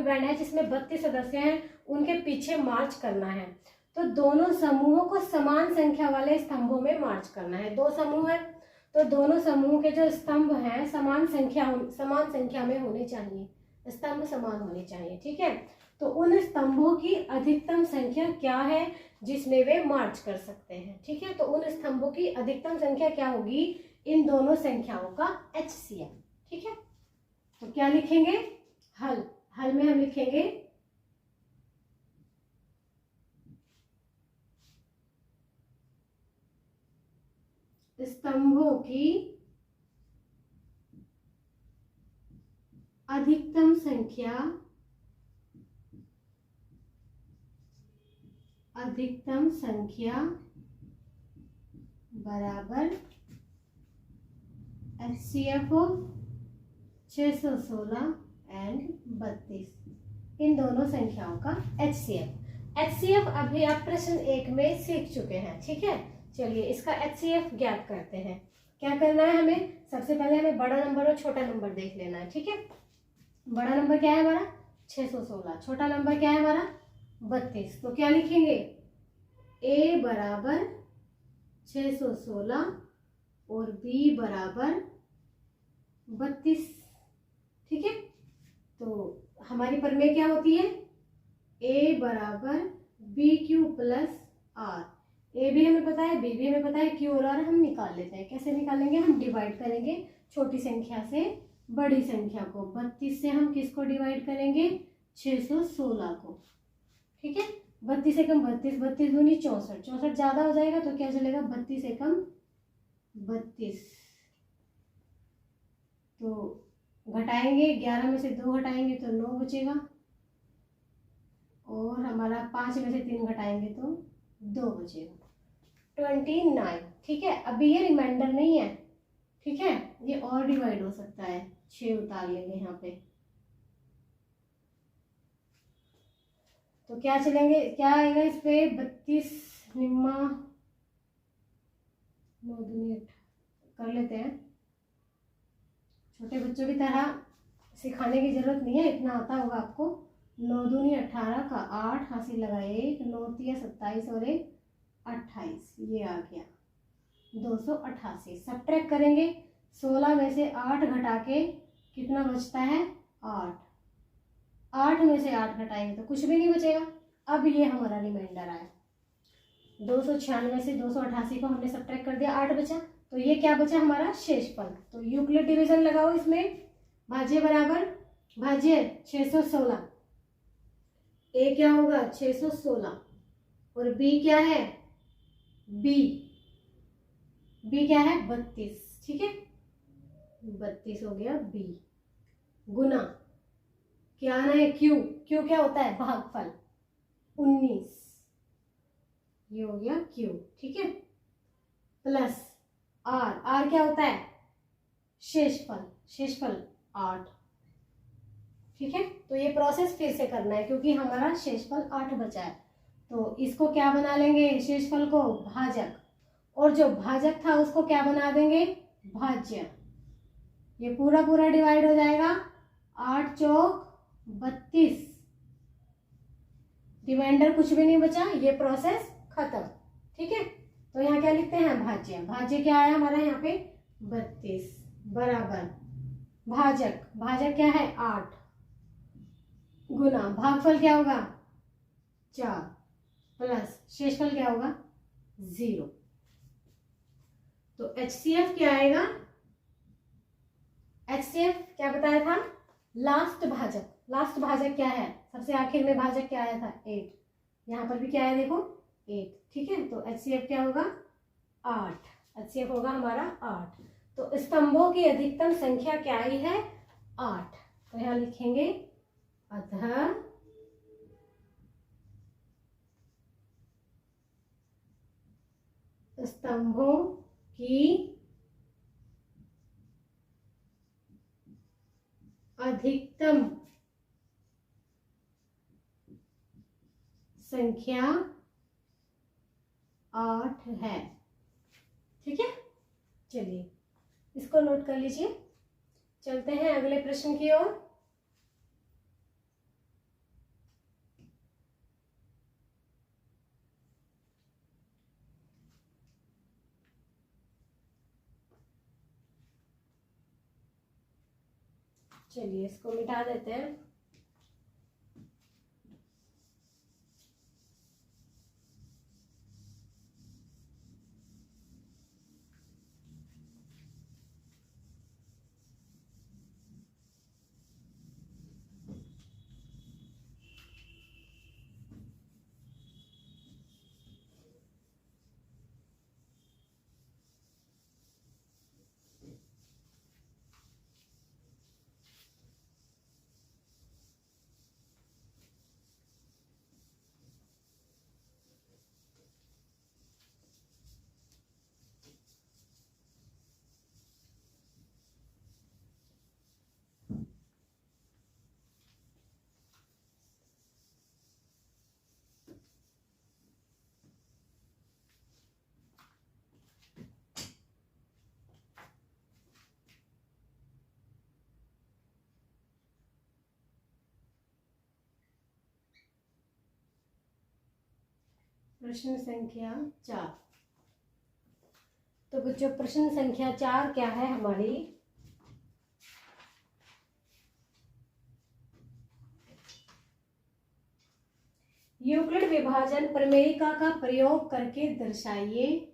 बैंड है जिसमें 32 सदस्य हैं, उनके पीछे मार्च करना है। तो दोनों समूहों को समान संख्या वाले स्तंभों में मार्च करना है। 2 समूह है तो दोनों समूह के जो स्तंभ हैं समान संख्या में होने चाहिए, स्तंभ समान होने चाहिए। ठीक है, तो उन स्तंभों की अधिकतम संख्या क्या है जिसमें वे मार्च कर सकते हैं। ठीक है, तो उन स्तंभों की अधिकतम संख्या क्या होगी, इन दोनों संख्याओं का HCF। ठीक है, तो क्या लिखेंगे, हल में हम लिखेंगे स्तंभों की अधिकतम संख्या बराबर HCF 616 एंड 32, इन दोनों संख्याओं का HCF अभी आप प्रश्न 1 में सीख चुके हैं। ठीक है, चलिए इसका HCF ज्ञात करते हैं। क्या करना है हमें, सबसे पहले हमें बड़ा नंबर और छोटा नंबर देख लेना है। ठीक है, बड़ा नंबर क्या है हमारा 616, छोटा नंबर क्या है हमारा 32। तो क्या लिखेंगे, A बराबर 616 और B बराबर 32। ठीक है, तो हमारी प्रमेय क्या होती है, A बराबर BQ प्लस R। A भी हमें पता है, B भी हमें पता है, Q और R हम निकाल लेते हैं। कैसे निकालेंगे, हम डिवाइड करेंगे छोटी संख्या से बड़ी संख्या को। 32 से हम किसको डिवाइड करेंगे, 616 को। ठीक है, 32 से कम 32, 32 दूनी 64, 64 ज्यादा हो जाएगा तो क्या चलेगा, 32 से कम 32। तो घटाएंगे, 11 में से 2 घटाएंगे तो 9 बचेगा, और हमारा 5 में से 3 घटाएंगे तो 2 बचेगा, 29। ठीक है, अभी ये रिमाइंडर नहीं है। ठीक है, ये और डिवाइड हो सकता है, 6 उतार लेंगे यहाँ पे। तो क्या आएगा इस पे, 32 निम्मा 9 दूनी 8 कर लेते हैं। छोटे बच्चों की तरह सिखाने की जरूरत नहीं है, इतना आता होगा आपको। 9 दूनी 18 का 8 हासिल लगा 1, 9 तिया 27 और 1 28, ये आ गया 288। सब्ट्रैक्ट करेंगे, 16 में से 8 घटा के कितना बचता है, 8। 8 में से 8 घटाएंगे तो कुछ भी नहीं बचेगा। अब ये हमारा रिमाइंडर आया, 296 से 288 को हमने सब्ट्रैक्ट कर दिया, 8 बचा, तो ये क्या बचा हमारा शेषफल। तो यूक्लिड डिवीजन लगाओ इसमें, भाज्य बराबर भाज्य 616, A क्या होगा 616 और B क्या है, B क्या है 32। ठीक है, 32 हो गया B, गुना क्या आना है Q क्या होता है भागफल 19, ये हो गया क्यू, ठीक है, प्लस आर, आर क्या होता है, शेषफल, शेषफल 8, ठीक है। तो ये प्रोसेस फिर से करना है क्योंकि हमारा शेषफल 8 बचा है। तो इसको क्या बना लेंगे, शेषफल को भाजक, और जो भाजक था उसको क्या बना देंगे, भाज्य। ये पूरा पूरा डिवाइड हो जाएगा, 8 चौक 32, रिमाइंडर कुछ भी नहीं बचा, ये प्रोसेस खत्म, ठीक है। तो यहाँ क्या लिखते हैं, भाज्य, भाज्य क्या है हमारा यहाँ पे 32 बराबर भाजक, भाजक क्या है 8 गुना भागफल क्या होगा 4 प्लस शेषफल क्या होगा 0। तो HCF क्या आएगा, HCF क्या बताया था, लास्ट भाजक, लास्ट भाजक क्या है, सबसे आखिर में भाजक क्या आया था 8, यहाँ पर भी क्या है देखो 8, ठीक है। तो HCF क्या होगा 8, HCF होगा हमारा 8। तो स्तंभों की अधिकतम संख्या क्या आई है 8। तो यहाँ लिखेंगे अतः स्तंभों की अधिकतम संख्या 8 है, ठीक है। चलिए इसको नोट कर लीजिए, चलते हैं अगले प्रश्न की ओर। चलिए इसको मिटा देते हैं। प्रश्न संख्या 4। तो बच्चों प्रश्न संख्या 4 क्या है हमारी, यूक्लिड विभाजन प्रमेयिका का प्रयोग करके दर्शाइए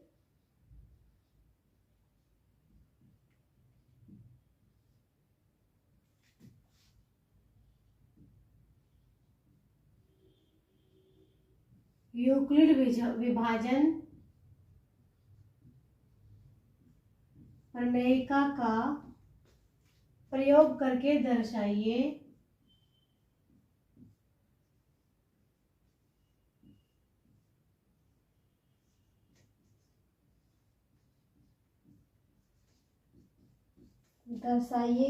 यूक्लिड विभाजन प्रमेयिका का प्रयोग करके दर्शाइए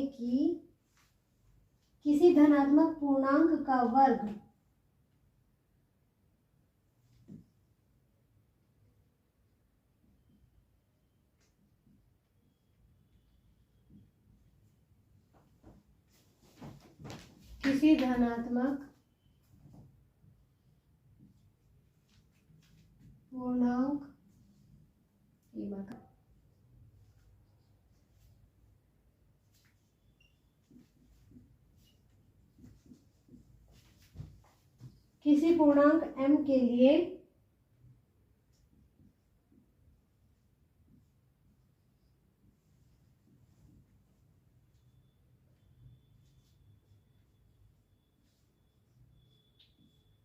कि किसी धनात्मक पूर्णांक का वर्ग किसी धनात्मक पूर्णांक किसी पूर्णांक m के लिए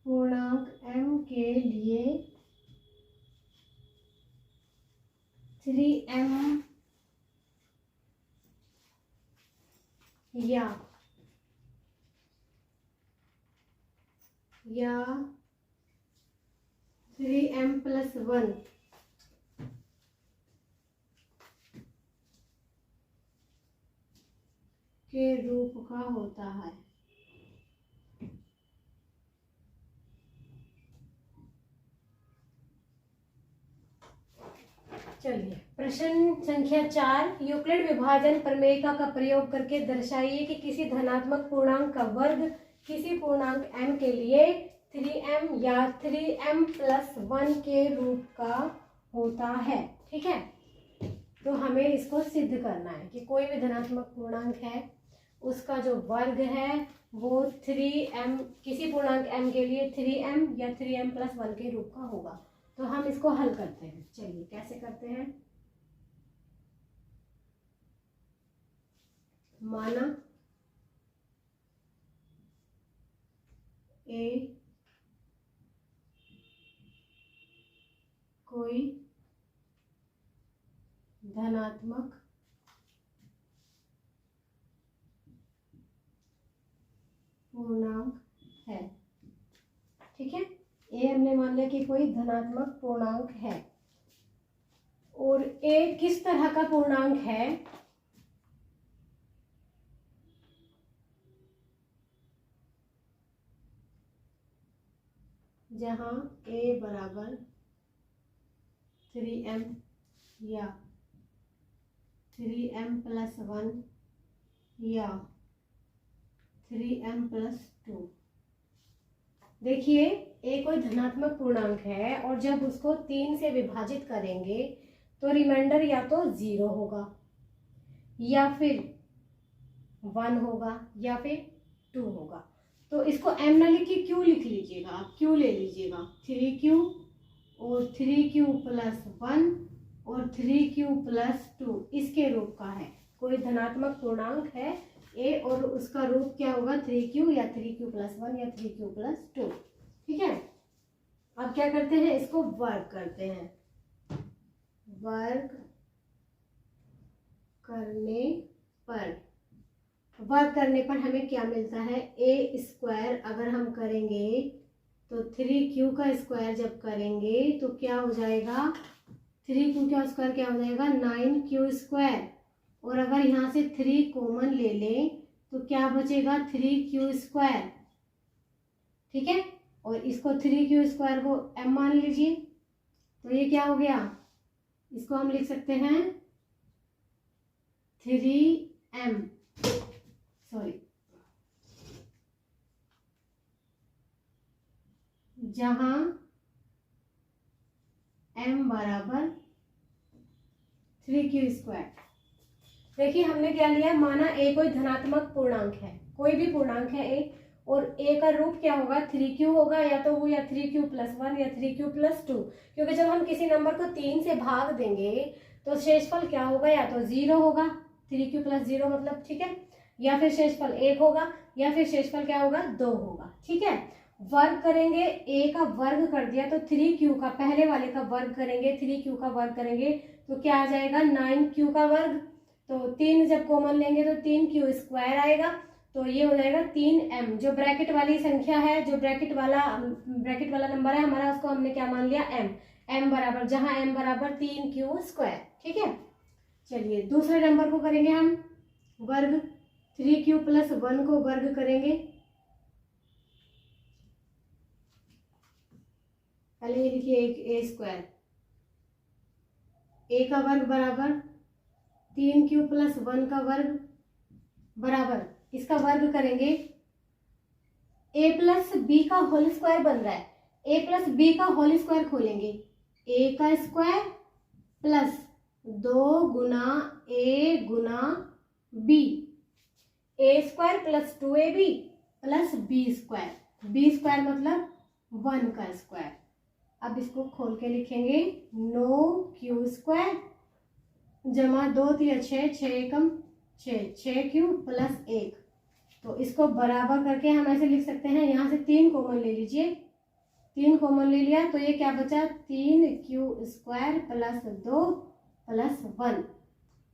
पूर्णांक m के लिए 3m या 3 3m+1 के रूप का होता है। चलिए प्रश्न संख्या 4, यूक्लिड विभाजन प्रमेय का प्रयोग करके दर्शाइए कि किसी धनात्मक पूर्णांक का वर्ग किसी पूर्णांक m के लिए 3m या 3m+1 के रूप का होता है। ठीक है, तो हमें इसको सिद्ध करना है कि कोई भी धनात्मक पूर्णांक है उसका जो वर्ग है वो 3m, किसी पूर्णांक m के लिए 3m या 3m+1 के रूप का होगा। तो हम इसको हल करते हैं। चलिए कैसे करते हैं। माना a कोई धनात्मक पूर्णांक है। ठीक है, ए हमने मान लिया कि कोई धनात्मक पूर्णांक है और ए किस तरह का पूर्णांक है, जहां ए बराबर 3m या 3m+1 या 3m+2। देखिए ए कोई धनात्मक पूर्णांक है और जब उसको 3 से विभाजित करेंगे तो रिमाइंडर या तो 0 होगा या फिर 1 होगा या फिर 2 होगा। तो इसको m ना लिख के q लिख लीजिएगा, आप q ले लीजिएगा, 3q और 3q+1 और 3q+2 इसके रूप का है। कोई धनात्मक पूर्णांक है a और उसका रूप क्या होगा 3q या 3q+1 या 3q+2। ठीक है, अब क्या करते हैं, इसको वर्ग करते हैं। वर्ग करने पर हमें क्या मिलता है, a² अगर हम करेंगे तो 3q का स्क्वायर जब करेंगे तो क्या हो जाएगा, 3q का स्क्वायर क्या हो जाएगा 9q²। और अगर यहाँ से 3 कॉमन ले लें तो क्या बचेगा 3q²। ठीक है, और इसको 3q² को m मान लीजिए तो ये क्या हो गया, इसको हम लिख सकते हैं 3m, जहां m बराबर 3q²। देखिए हमने क्या लिया, माना a कोई धनात्मक पूर्णांक है, कोई भी पूर्णांक है a, और a का रूप क्या होगा 3q होगा, या तो वो या 3q+1 या 3q+2, क्योंकि जब हम किसी नंबर को 3 से भाग देंगे तो शेषफल क्या होगा, या तो 0 होगा 3q+0 मतलब, ठीक है, या फिर शेषफल 1 होगा, या फिर शेषफल क्या होगा 2 होगा। ठीक है, वर्ग करेंगे, a का वर्ग कर दिया तो 3q का, पहले वाले का वर्ग करेंगे, 3q का वर्ग करेंगे तो क्या आ जाएगा 9q का वर्ग। तो 3 जब कॉमन लेंगे तो 3q² आएगा, तो ये हो जाएगा 3m। जो ब्रैकेट वाली संख्या है, जो ब्रैकेट वाला नंबर है हमारा, उसको हमने क्या मान लिया m बराबर, जहां m बराबर 3q²। ठीक है, चलिए दूसरे नंबर को करेंगे हम वर्ग, 3q+1 को वर्ग करेंगे। पहले ये लिखिए एक a², a का वर्ग बराबर 3q+1 का वर्ग बराबर, इसका वर्ग करेंगे, a+b का होल स्क्वायर बन रहा है, a+b का होल स्क्वायर खोलेंगे, a का square plus 2 Guna a Guna b, a² plus 2ab plus b² मतलब 1 का स्क्वायर। अब इसको खोल के लिखेंगे 9q² जमा 2 × 6, 6 एकम 6, 6q प्लस 1। तो इसको बराबर करके हम ऐसे लिख सकते हैं, यहाँ से 3 कॉमन ले लीजिए, 3 कॉमन ले लिया तो ये क्या बचा 3q² प्लस 2 प्लस 1।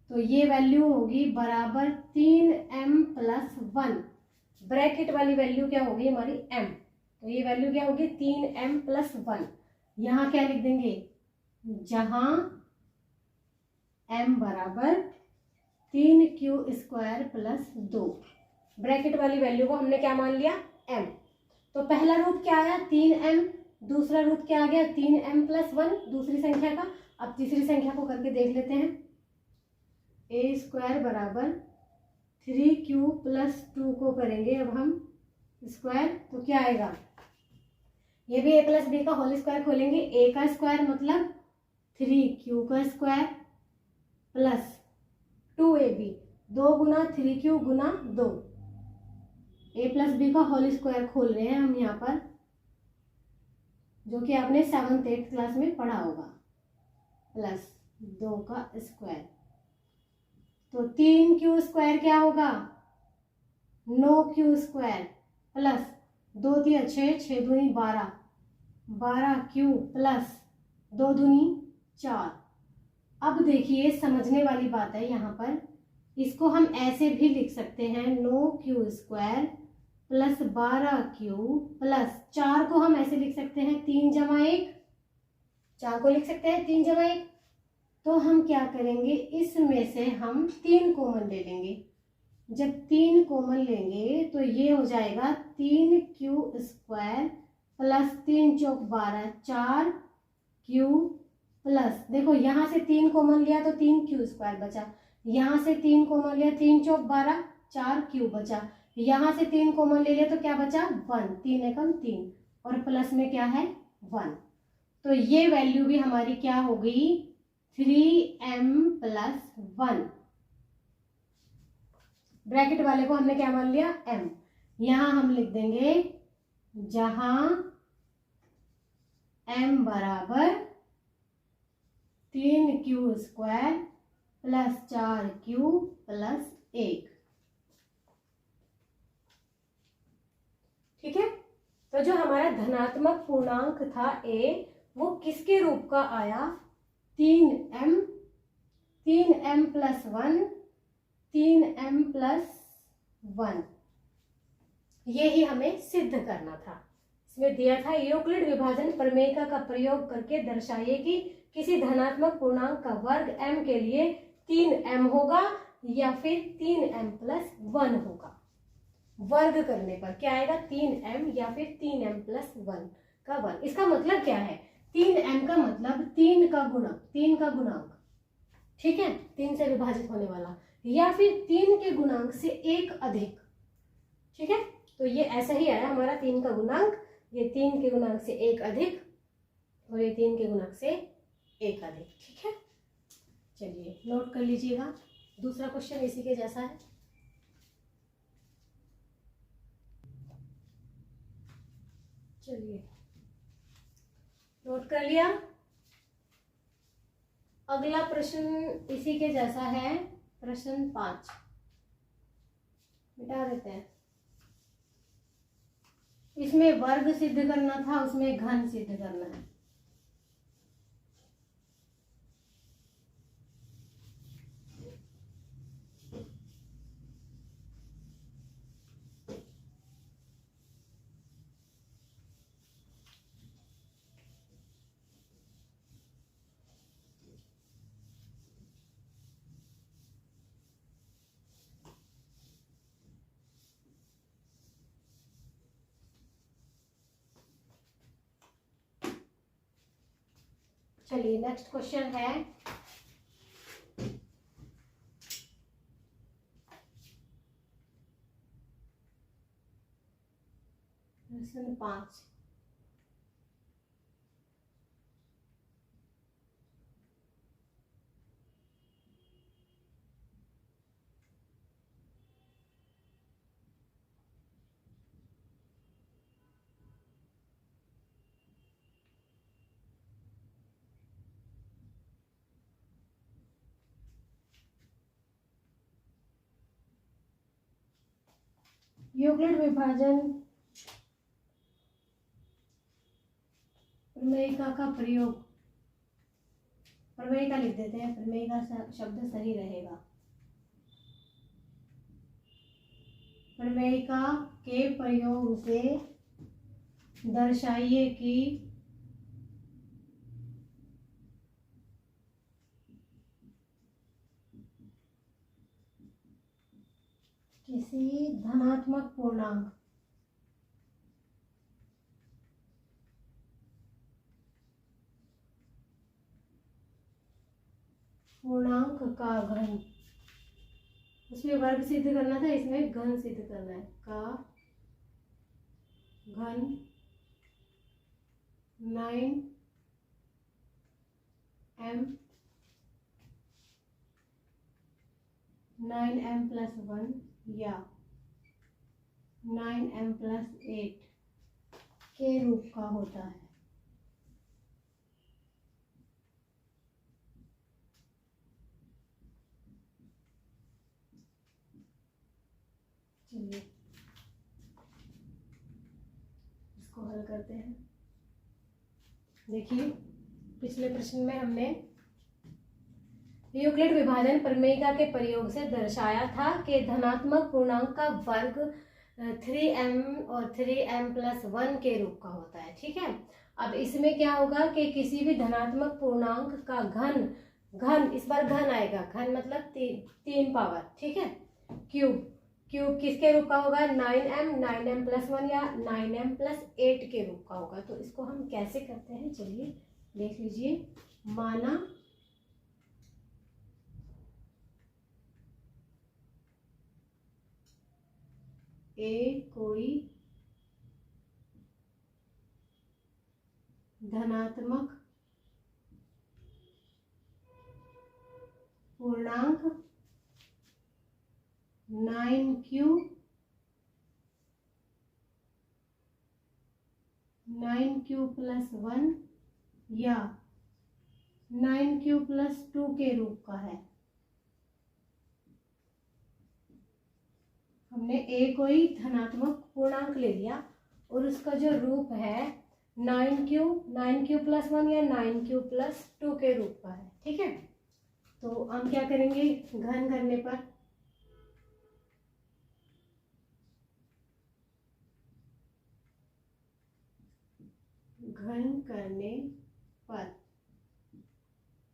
तो ये वैल्यू होगी बराबर 3m+1। ब्रैकेट वाली वैल्यू क्या होगी हमारी m, तो ये वैल्यू क्या होगी 3m+1। यहाँ क्या लिख देंगे, जहां m बराबर 3q² प्लस 2, ब्रैकेट वाली वैल्यू को हमने क्या मान लिया, m। तो पहला रूट क्या आया 3m, दूसरा रूट क्या आ गया 3m प्लस 1 दूसरी संख्या का। अब तीसरी संख्या को करके देख लेते हैं, a² बराबर 3q प्लस 2 को करेंगे अब हम स्क्वायर, तो क्या आएगा, ये भी a प्लस बी का होल स्क्वायर खोलेंगे, a का स्क्वायर मतलब 3q का स्क्वायर प्लस 2ab, 2 गुना 3q गुना 2, a प्लस बी का होल स्क्वायर खोल रहे हैं हम यहाँ पर, जो कि आपने 7th 8th क्लास में पढ़ा होगा, प्लस 2 का स्क्वायर। तो 3q² क्या होगा, 9q² प्लस 2 3 6, 6 दूनी 12, 12q प्लस 2 दूनी 4। अब देखिए समझने वाली बात है यहाँ पर, इसको हम ऐसे भी लिख सकते हैं 9q² प्लस 12q प्लस 4 को हम ऐसे लिख सकते हैं 3 जमा 1, 4 को लिख सकते हैं 3 जमा 1। तो हम क्या करेंगे, इसमें से हम 3 कॉमन ले लेंगे, जब 3 कॉमन लेंगे तो ये हो जाएगा 3q² प्लस 3 चौक 12, 4q प्लस, देखो यहाँ से 3 कॉमन लिया तो 3q² बचा, यहाँ से 3 कॉमन लिया 3 चौक 12, 4q बचा, यहाँ से 3 कॉमन ले लिया तो क्या बचा 1, 3 एकम 3 और प्लस में क्या है 1। तो ये वैल्यू भी हमारी क्या हो गई 3m प्लस 1, ब्रैकेट वाले को हमने क्या मान लिया m। यहां हम लिख देंगे जहां m बराबर 3q² प्लस 4q प्लस 1। ठीक है, तो जो हमारा धनात्मक पूर्णांक था a, वो किसके रूप का आया, 3m प्लस 1, 3m प्लस 1। ये ही हमें सिद्ध करना था। इसमें दिया था यूक्लिड विभाजन प्रमेय का प्रयोग करके दर्शाइए कि किसी धनात्मक पूर्णांक का वर्ग m के लिए 3m होगा या फिर 3m प्लस 1 होगा। वर्ग करने पर क्या आएगा 3m या फिर 3m प्लस 1 का वर्ग। इसका मतलब क्या है, 3m का मतलब 3 का गुणांक, ठीक है, 3 से विभाजित होने वाला, या फिर 3 के गुणांक से एक अधिक। ठीक है, तो ये ऐसा ही आया हमारा 3 का गुणांक, ये 3 के गुणांक से एक अधिक और ये 3 के गुणांक से एक अधिक। ठीक है, चलिए नोट कर लीजिएगा, दूसरा क्वेश्चन इसी के जैसा है। चलिए नोट कर लिया। अगला प्रश्न इसी के जैसा है, प्रश्न 5 मिटा देते हैं। इसमें वर्ग सिद्ध करना था, उसमें घन सिद्ध करना है। चलिए नेक्स्ट क्वेश्चन है प्रश्न 5। यूक्लिड विभाजन प्रमेयिका का प्रयोग, प्रमेयिका लिख देते हैं, प्रमेयिका शब्द सही रहेगा। प्रमेयिका के प्रयोग से दर्शाइए कि किसी धनात्मक पूर्णांक का घन, उसमें वर्ग सिद्ध करना था, इसमें घन सिद्ध करना है, का घन 9m+1 या 9m+8 के रूप का होता है। चलिए इसको हल करते हैं। देखिए पिछले प्रश्न में हमने यूक्लिड विभाजन प्रमेयिका के प्रयोग से दर्शाया था कि धनात्मक पूर्णांक का वर्ग 3m और 3m+1 के रूप का होता है। ठीक है, अब इसमें क्या होगा कि किसी भी धनात्मक पूर्णांक का घन, इस बार घन आएगा, घन मतलब 3 पावर, ठीक है, क्यूब किसके रूप का होगा, 9m+1 या 9m+8 के रूप का होगा। तो इसको हम कैसे करते हैं, चलिए देख लीजिए। माना ए कोई धनात्मक पूर्णांक 9q + 1 या 9q + 2 के रूप का है। हमने ए कोई धनात्मक पूर्णांक ले लिया और उसका जो रूप है 9q + 1 या 9q + 2 के रूप का है। ठीक है, तो हम क्या करेंगे, घन करने पर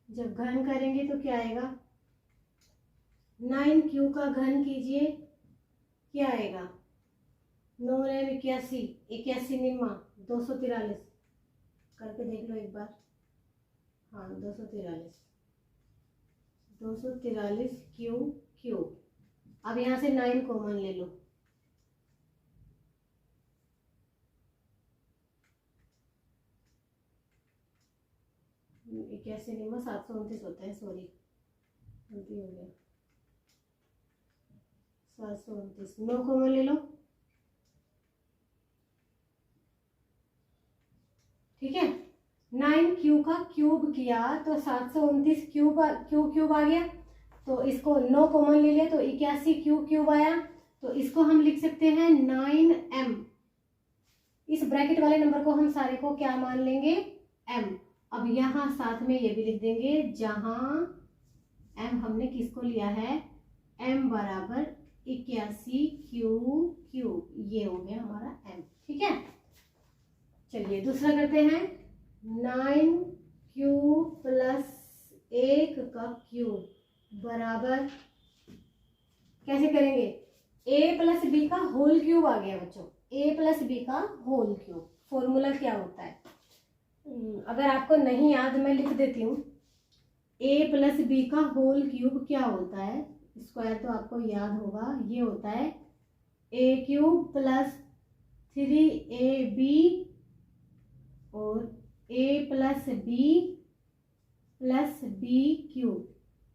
जब घन करेंगे तो क्या आएगा, 9q का घन कीजिए, क्या आएगा, 9 81, 81 निम्मा 243, करके देख लो एक बार। हाँ 243 क्यूब। अब यहाँ से 9 कॉमन ले लो, 81 निम्मा 729 होता है, सॉरी गलती हो गया, 729, 9 कॉमन ले लो। ठीक है, 9q का क्यूब किया तो 729 क्यूब आ गया, तो इसको 9 कॉमन ले लिया तो 81 क्यूब आया। तो इसको हम लिख सकते हैं 9m, इस ब्रैकेट वाले नंबर को हम सारे को क्या मान लेंगे, m। अब यहाँ साथ में ये भी लिख देंगे, जहां m हमने किसको लिया है, m बराबर 81 क्यूब, ये हो गया हमारा m। ठीक है, चलिए दूसरा करते हैं, 9q + 1 का क्यूब बराबर, कैसे करेंगे, a + b का होल क्यूब आ गया बच्चों, a + b का होल क्यूब। फॉर्मूला क्या होता है, अगर आपको नहीं याद मैं लिख देती हूँ, a + b का होल क्यूब क्या होता है, स्क्वायर तो आपको याद होगा, ये होता है a³ + 3ab और a + b + b³।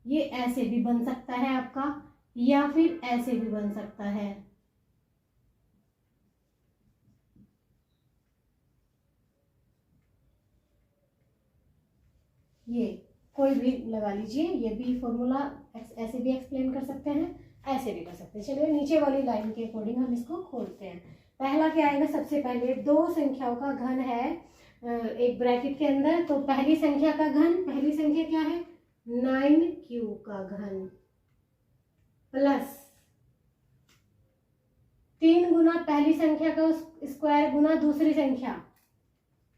ये ऐसे भी बन सकता है आपका, या फिर ऐसे भी बन सकता है। ये कोई भी लगा लीजिए, ये भी फॉर्मूला ऐसे भी एक्सप्लेन कर सकते हैं, ऐसे भी कर सकते हैं। चलिए नीचे वाली लाइन के अकॉर्डिंग हम इसको खोलते हैं। पहला क्या आएगा, सबसे पहले दो संख्याओं का घन है एक ब्रैकेट के अंदर, तो पहली संख्या का घन, पहली संख्या क्या है, 9q का घन प्लस 3 गुना पहली संख्या का स्क्वायर गुना दूसरी संख्या,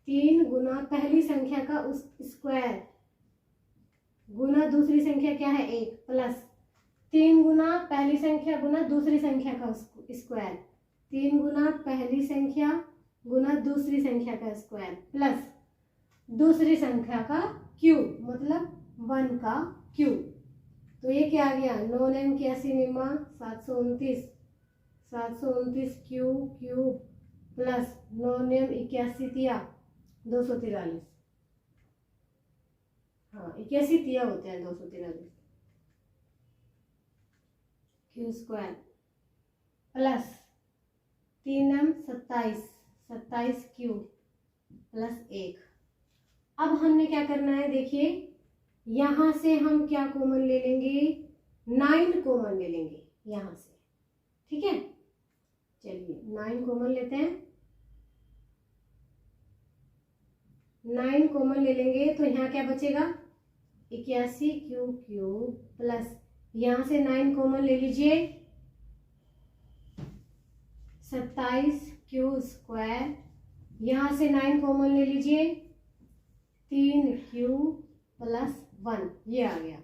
3 गुना पहली संख्या का उस स्क्वायर गुना दूसरी संख्या क्या है 1, प्लस 3 गुना पहली संख्या गुना दूसरी संख्या का स्क्वायर, 3 गुना पहली संख्या गुना दूसरी संख्या का स्क्वायर प्लस दूसरी संख्या का क्यूब, मतलब 1 का क्यूब। तो ये क्या आ गया, 9 9 81 निम्मा 729, 729 क्यूब प्लस 9 9 81 तिया 243। हाँ 81 तिया होते हैं 243 Q square plus 3 m 27, 27 cube plus 1। अब हमने क्या करना है, देखिए यहां से हम क्या कॉमन ले लेंगे, 9 कॉमन ले लेंगे यहां से, ठीक है। चलिए 9 कॉमन लेते हैं, 9 कॉमन ले लेंगे तो यहाँ क्या बचेगा, 81 क्यूब प्लस यहां से 9 कॉमन ले लीजिए, 27 क्यू स्क्वायर, यहां से 9 कॉमन ले लीजिए, 3 क्यू प्लस 1, ये आ गया।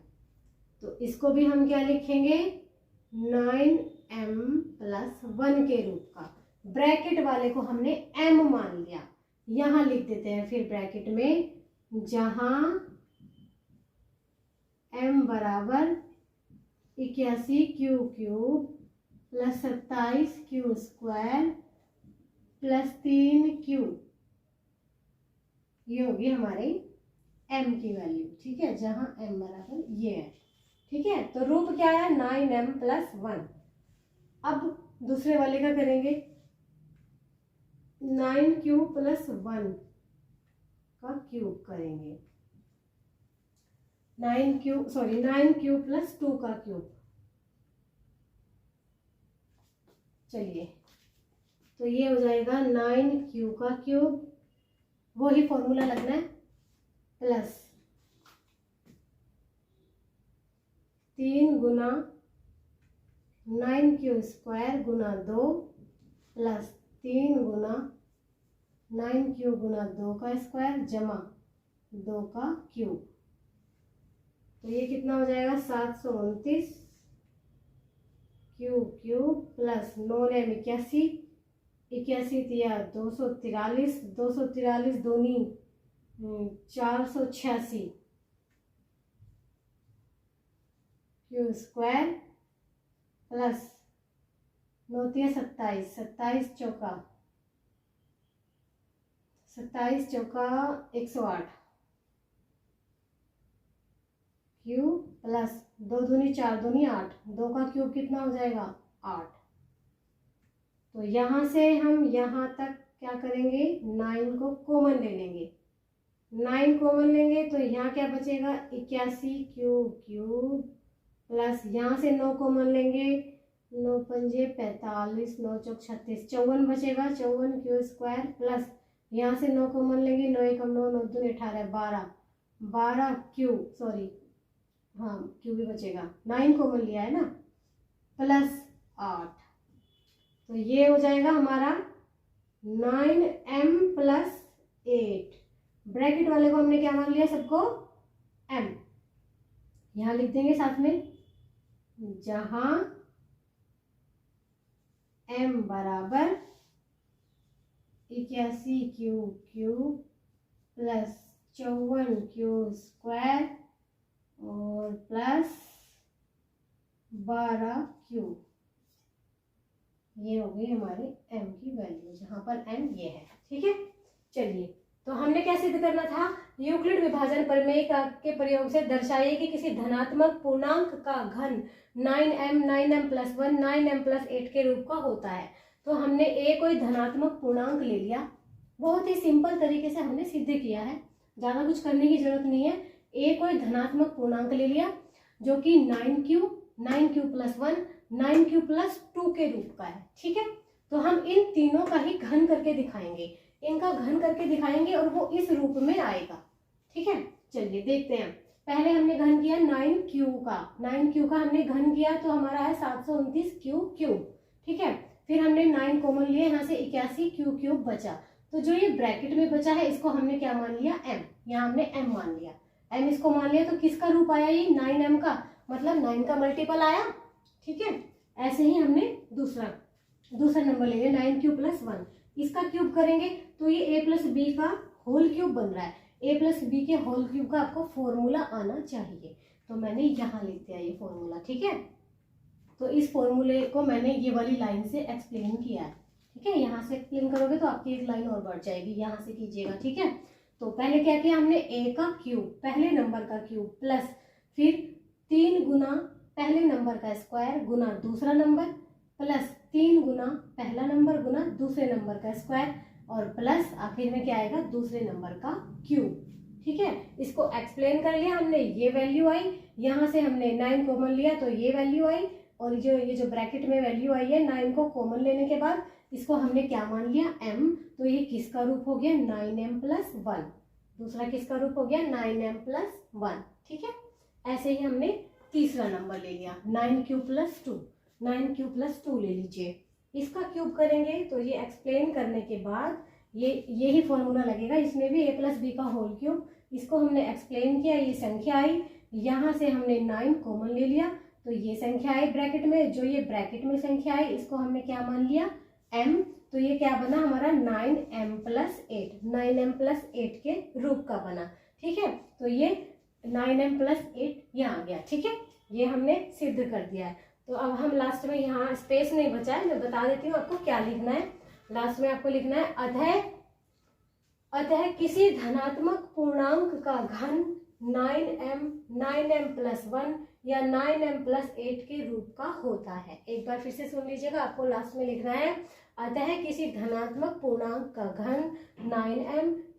तो इसको भी हम क्या लिखेंगे, 9m प्लस 1 के रूप का। ब्रैकेट वाले को हमने m मान लिया, यहां लिख देते हैं फिर ब्रैकेट में, जहां m बराबर 81 cube plus 27 Q square plus 3 Q, ये होगी हमारी m की वैल्यू, ठीक है, जहां m बराबर ये है, ठीक है। तो रूप क्या है, 9m प्लस 1। अब दूसरे वाले का करेंगे, 9 क्यूब प्लस 1 का क्यूब करेंगे, 9 क्यूब प्लस 2 का क्यूब। चलिए तो ये हो जाएगा 9 क्यू का क्यूब, वही फॉर्मूला लगना है, प्लस 3 गुना 9 क्यू स्क्वायर गुना 2 प्लस 3 गुना 9 क्यू गुना 2 का स्क्वायर जमा 2 का क्यूब। तो ये कितना हो जाएगा, 729 क्यूब प्लस 9 m 81, 81 तिया 243, 243 दूनी 486 क्यू स्क्वायर प्लस 9 तिया 27, 27 चौका 108 क्यूब प्लस 2 दूनी 4 दूनी 8, 2 का क्यूब कितना हो जाएगा 8। तो यहाँ से हम यहाँ तक क्या करेंगे, 9 को कॉमन ले लेंगे, 9 कॉमन लेंगे तो यहाँ क्या बचेगा, 81 क्यूब प्लस यहाँ से 9 कॉमन लेंगे, 9 पंजे 45, 9 चौक 36, 54 बचेगा, 54 क्यू स्क्वायर प्लस यहाँ से 9 कॉमन लेंगे, 9 एकम 9, 9 दूनी 18, 12 क्यूब, सॉरी हाँ क्यूब भी बचेगा, 9 कॉमन लिया है ना, प्लस 8। तो ये हो जाएगा हमारा 9m प्लस 8। ब्रैकेट वाले को हमने क्या मान लिया, सबको m, यहां लिख देंगे साथ में, जहां m बराबर 81 क्यूब प्लस 54 क्यू स्क्वायर और प्लस 12 क्यूब, ये हो गई हमारे m की वैल्यू, जहां पर m ये है, ठीक है। चलिए तो हमने क्या सिद्ध करना था, यूक्लिड विभाजन प्रमेय के प्रयोग से दर्शाइए कि किसी धनात्मक पूर्णांक का घन 9m प्लस 1 9m प्लस 8 के रूप का होता है। तो हमने a कोई धनात्मक पूर्णांक ले लिया, बहुत ही सिंपल तरीके से हमने सिद्ध किया है, ज़्यादा कुछ करने की जरूरत नहीं है। a कोई धनात्मक पूर्णांक ले लिया जो कि 9q प्लस 1 9q प्लस 2 के रूप का है, ठीक है। तो हम इन तीनों का ही घन करके दिखाएंगे, इनका घन करके दिखाएंगे और वो इस रूप में आएगा, ठीक है। चलिए देखते हैं, पहले हमने घन किया 9q का हमने घन किया तो हमारा है 729 क्यूब, ठीक है। फिर हमने 9 कॉमन लिए, यहाँ से 81 क्यूब बचा, तो जो ये ब्रैकेट में बचा है इसको हमने क्या मान लिया, m, यहाँ हमने m मान लिया, m इसको मान लिया, तो किसका रूप आया ये 9m का, मतलब 9 का मल्टीपल आया। ठीक है, ऐसे ही हमने दूसरा नंबर ले लिया 9 क्यूब प्लस 1, इसका क्यूब करेंगे तो ये a प्लस बी का होल क्यूब बन रहा है। a प्लस बी के होल क्यूब का आपको फॉर्मूला आना चाहिए, तो मैंने यहाँ लिख दिया ये फॉर्मूला। ठीक है, तो इस फॉर्मूले को मैंने ये वाली लाइन से एक्सप्लेन किया है। ठीक है, यहाँ से एक्सप्लेन करोगे तो आपकी एक लाइन और बढ़ जाएगी, यहाँ से कीजिएगा। ठीक है, तो पहले क्या किया हमने, a का क्यूब, पहले नंबर का क्यूब, प्लस फिर 3 गुना पहले नंबर का स्क्वायर गुना दूसरा नंबर, प्लस 3 गुना पहला नंबर गुना दूसरे नंबर का स्क्वायर, और प्लस आखिर में क्या आएगा, दूसरे नंबर का क्यूब। ठीक है, इसको एक्सप्लेन कर लिया हमने, ये वैल्यू आई, यहाँ से हमने 9 कॉमन लिया तो ये वैल्यू आई, और ये जो ब्रैकेट में वैल्यू आई है 9 को कॉमन लेने के बाद इसको हमने क्या मान लिया, m, तो ये किसका रूप हो गया, 9m प्लस 1, दूसरा किसका रूप हो गया, 9m प्लस 1। ठीक है, ऐसे ही हमने तीसरा नंबर ले लिया 9 क्यूब प्लस 2, 9 क्यूब प्लस 2 ले लीजिए, इसका क्यूब करेंगे तो ये एक्सप्लेन करने के बाद यही फॉर्मूला लगेगा, इसमें भी a प्लस बी का होल क्यूब, इसको हमने एक्सप्लेन किया, ये संख्या आई, यहाँ से हमने 9 कॉमन ले लिया तो ये संख्या आई ब्रैकेट में, जो ये ब्रैकेट में संख्या आई इसको हमने क्या मान लिया, m, तो ये क्या बना हमारा 9m प्लस 8, 9m प्लस 8 के रूप का बना। ठीक है, तो ये 9m प्लस 8 यहाँ आ गया। ठीक है, ये हमने सिद्ध कर दिया है। तो अब हम लास्ट में, यहाँ स्पेस नहीं बचा है, मैं बता देती हूँ आपको क्या लिखना है। लास्ट में आपको लिखना है अतः किसी धनात्मक पूर्णांक का घन 9m प्लस 1 या 9m प्लस 8 के रूप का होता है। एक बार फिर से सुन लीजिएगा, आपको लास्ट में लिखना है अतः किसी धनात्मक पूर्णांक का घन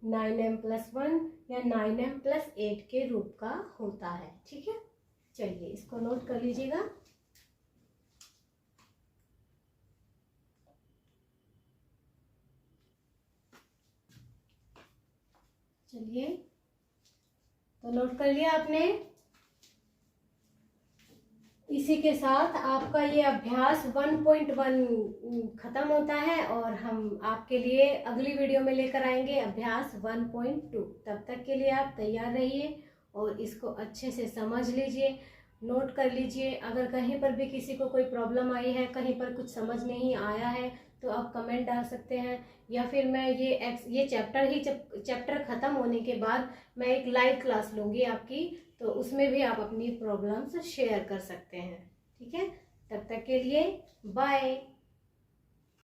9m प्लस 1 या 9m प्लस 8 के रूप का होता है। ठीक है, चलिए इसको नोट कर लीजिएगा। चलिए, तो नोट कर लिया आपने। इसी के साथ आपका ये अभ्यास 1.1 खत्म होता है और हम आपके लिए अगली वीडियो में लेकर आएंगे अभ्यास 1.2। तब तक के लिए आप तैयार रहिए और इसको अच्छे से समझ लीजिए, नोट कर लीजिए। अगर कहीं पर भी किसी को कोई प्रॉब्लम आई है, कहीं पर कुछ समझ नहीं आया है तो आप कमेंट डाल सकते हैं, या फिर मैं ये चैप्टर ख़त्म होने के बाद मैं एक लाइव क्लास लूँगी आपकी, तो उसमें भी आप अपनी प्रॉब्लम्स शेयर कर सकते हैं। ठीक है, तब तक के लिए बाय।